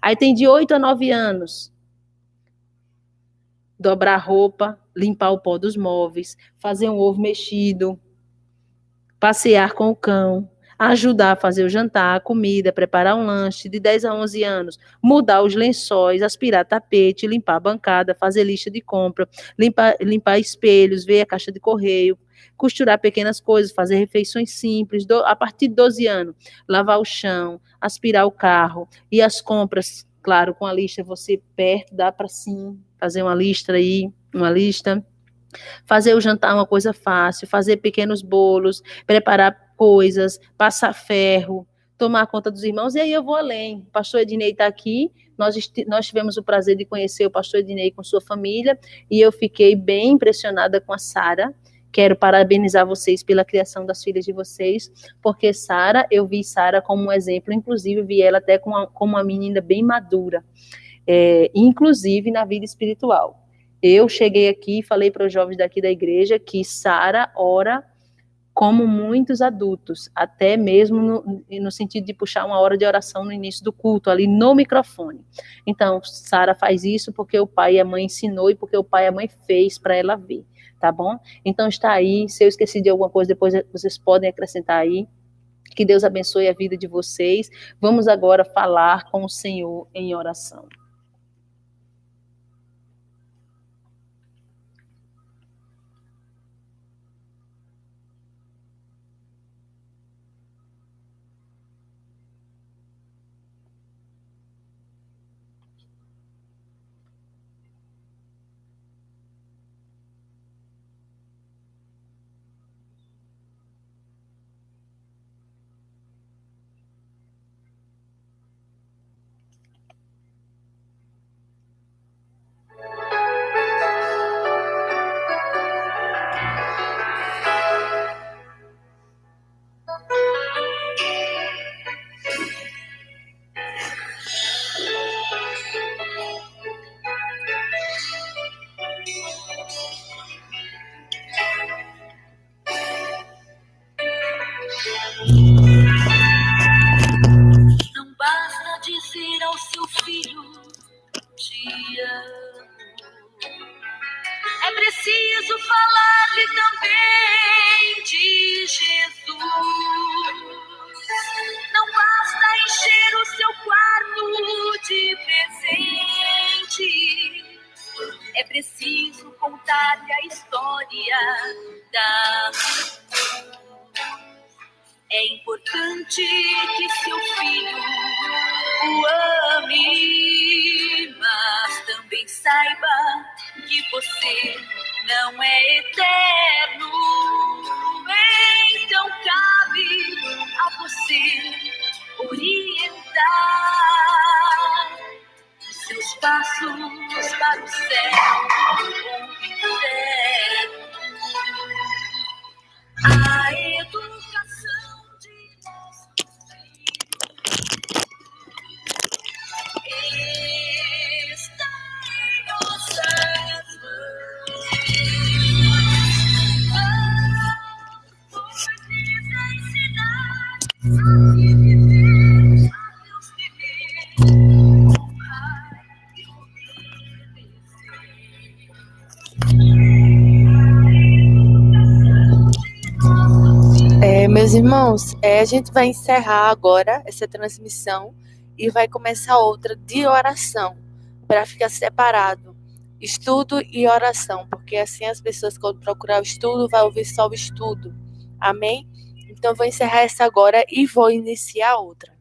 Aí tem de 8 a 9 anos. Dobrar a roupa, limpar o pó dos móveis, fazer um ovo mexido, passear com o cão, ajudar a fazer o jantar, a comida, preparar um lanche. De 10 a 11 anos, mudar os lençóis, aspirar tapete, limpar a bancada, fazer lista de compra, limpar espelhos, ver a caixa de correio, Costurar pequenas coisas, fazer refeições simples, a partir de 12 anos, lavar o chão, aspirar o carro, e as compras, claro, com a lista, você perto, dá para sim fazer uma lista aí, uma lista. Fazer o jantar uma coisa fácil, fazer pequenos bolos, preparar coisas, passar ferro, tomar conta dos irmãos, e aí eu vou além. O pastor Ednei está aqui, nós tivemos o prazer de conhecer o pastor Ednei com sua família, e eu fiquei bem impressionada com a Sara. Quero parabenizar vocês pela criação das filhas de vocês, porque Sara, eu vi Sara como um exemplo, inclusive vi ela até como uma menina bem madura, inclusive na vida espiritual. Eu cheguei aqui e falei para os jovens daqui da igreja que Sara ora como muitos adultos, até mesmo no sentido de puxar uma hora de oração no início do culto, ali no microfone. Então, Sara faz isso porque o pai e a mãe ensinou e porque o pai e a mãe fez para ela ver, tá bom? Então, está aí. Se eu esqueci de alguma coisa, depois vocês podem acrescentar aí. Que Deus abençoe a vida de vocês. Vamos agora falar com o Senhor em oração. Não basta dizer ao seu filho te amo. É preciso falar-lhe também de Jesus. Não basta encher o seu quarto de presente. É preciso contar-lhe a história da cruz. É importante que seu filho o ame, mas também saiba que você não é eterno. Então cabe a você orientar seus passos para o céu ou o inferno. A educação de nossos filhos está em nossas mãos. Vamos ensinar a viver, a Deus temer, honrar e obedecer. Meus irmãos, a gente vai encerrar agora essa transmissão e vai começar outra de oração, para ficar separado, estudo e oração, porque assim as pessoas quando procurar o estudo, vai ouvir só o estudo, amém? Então vou encerrar essa agora e vou iniciar outra.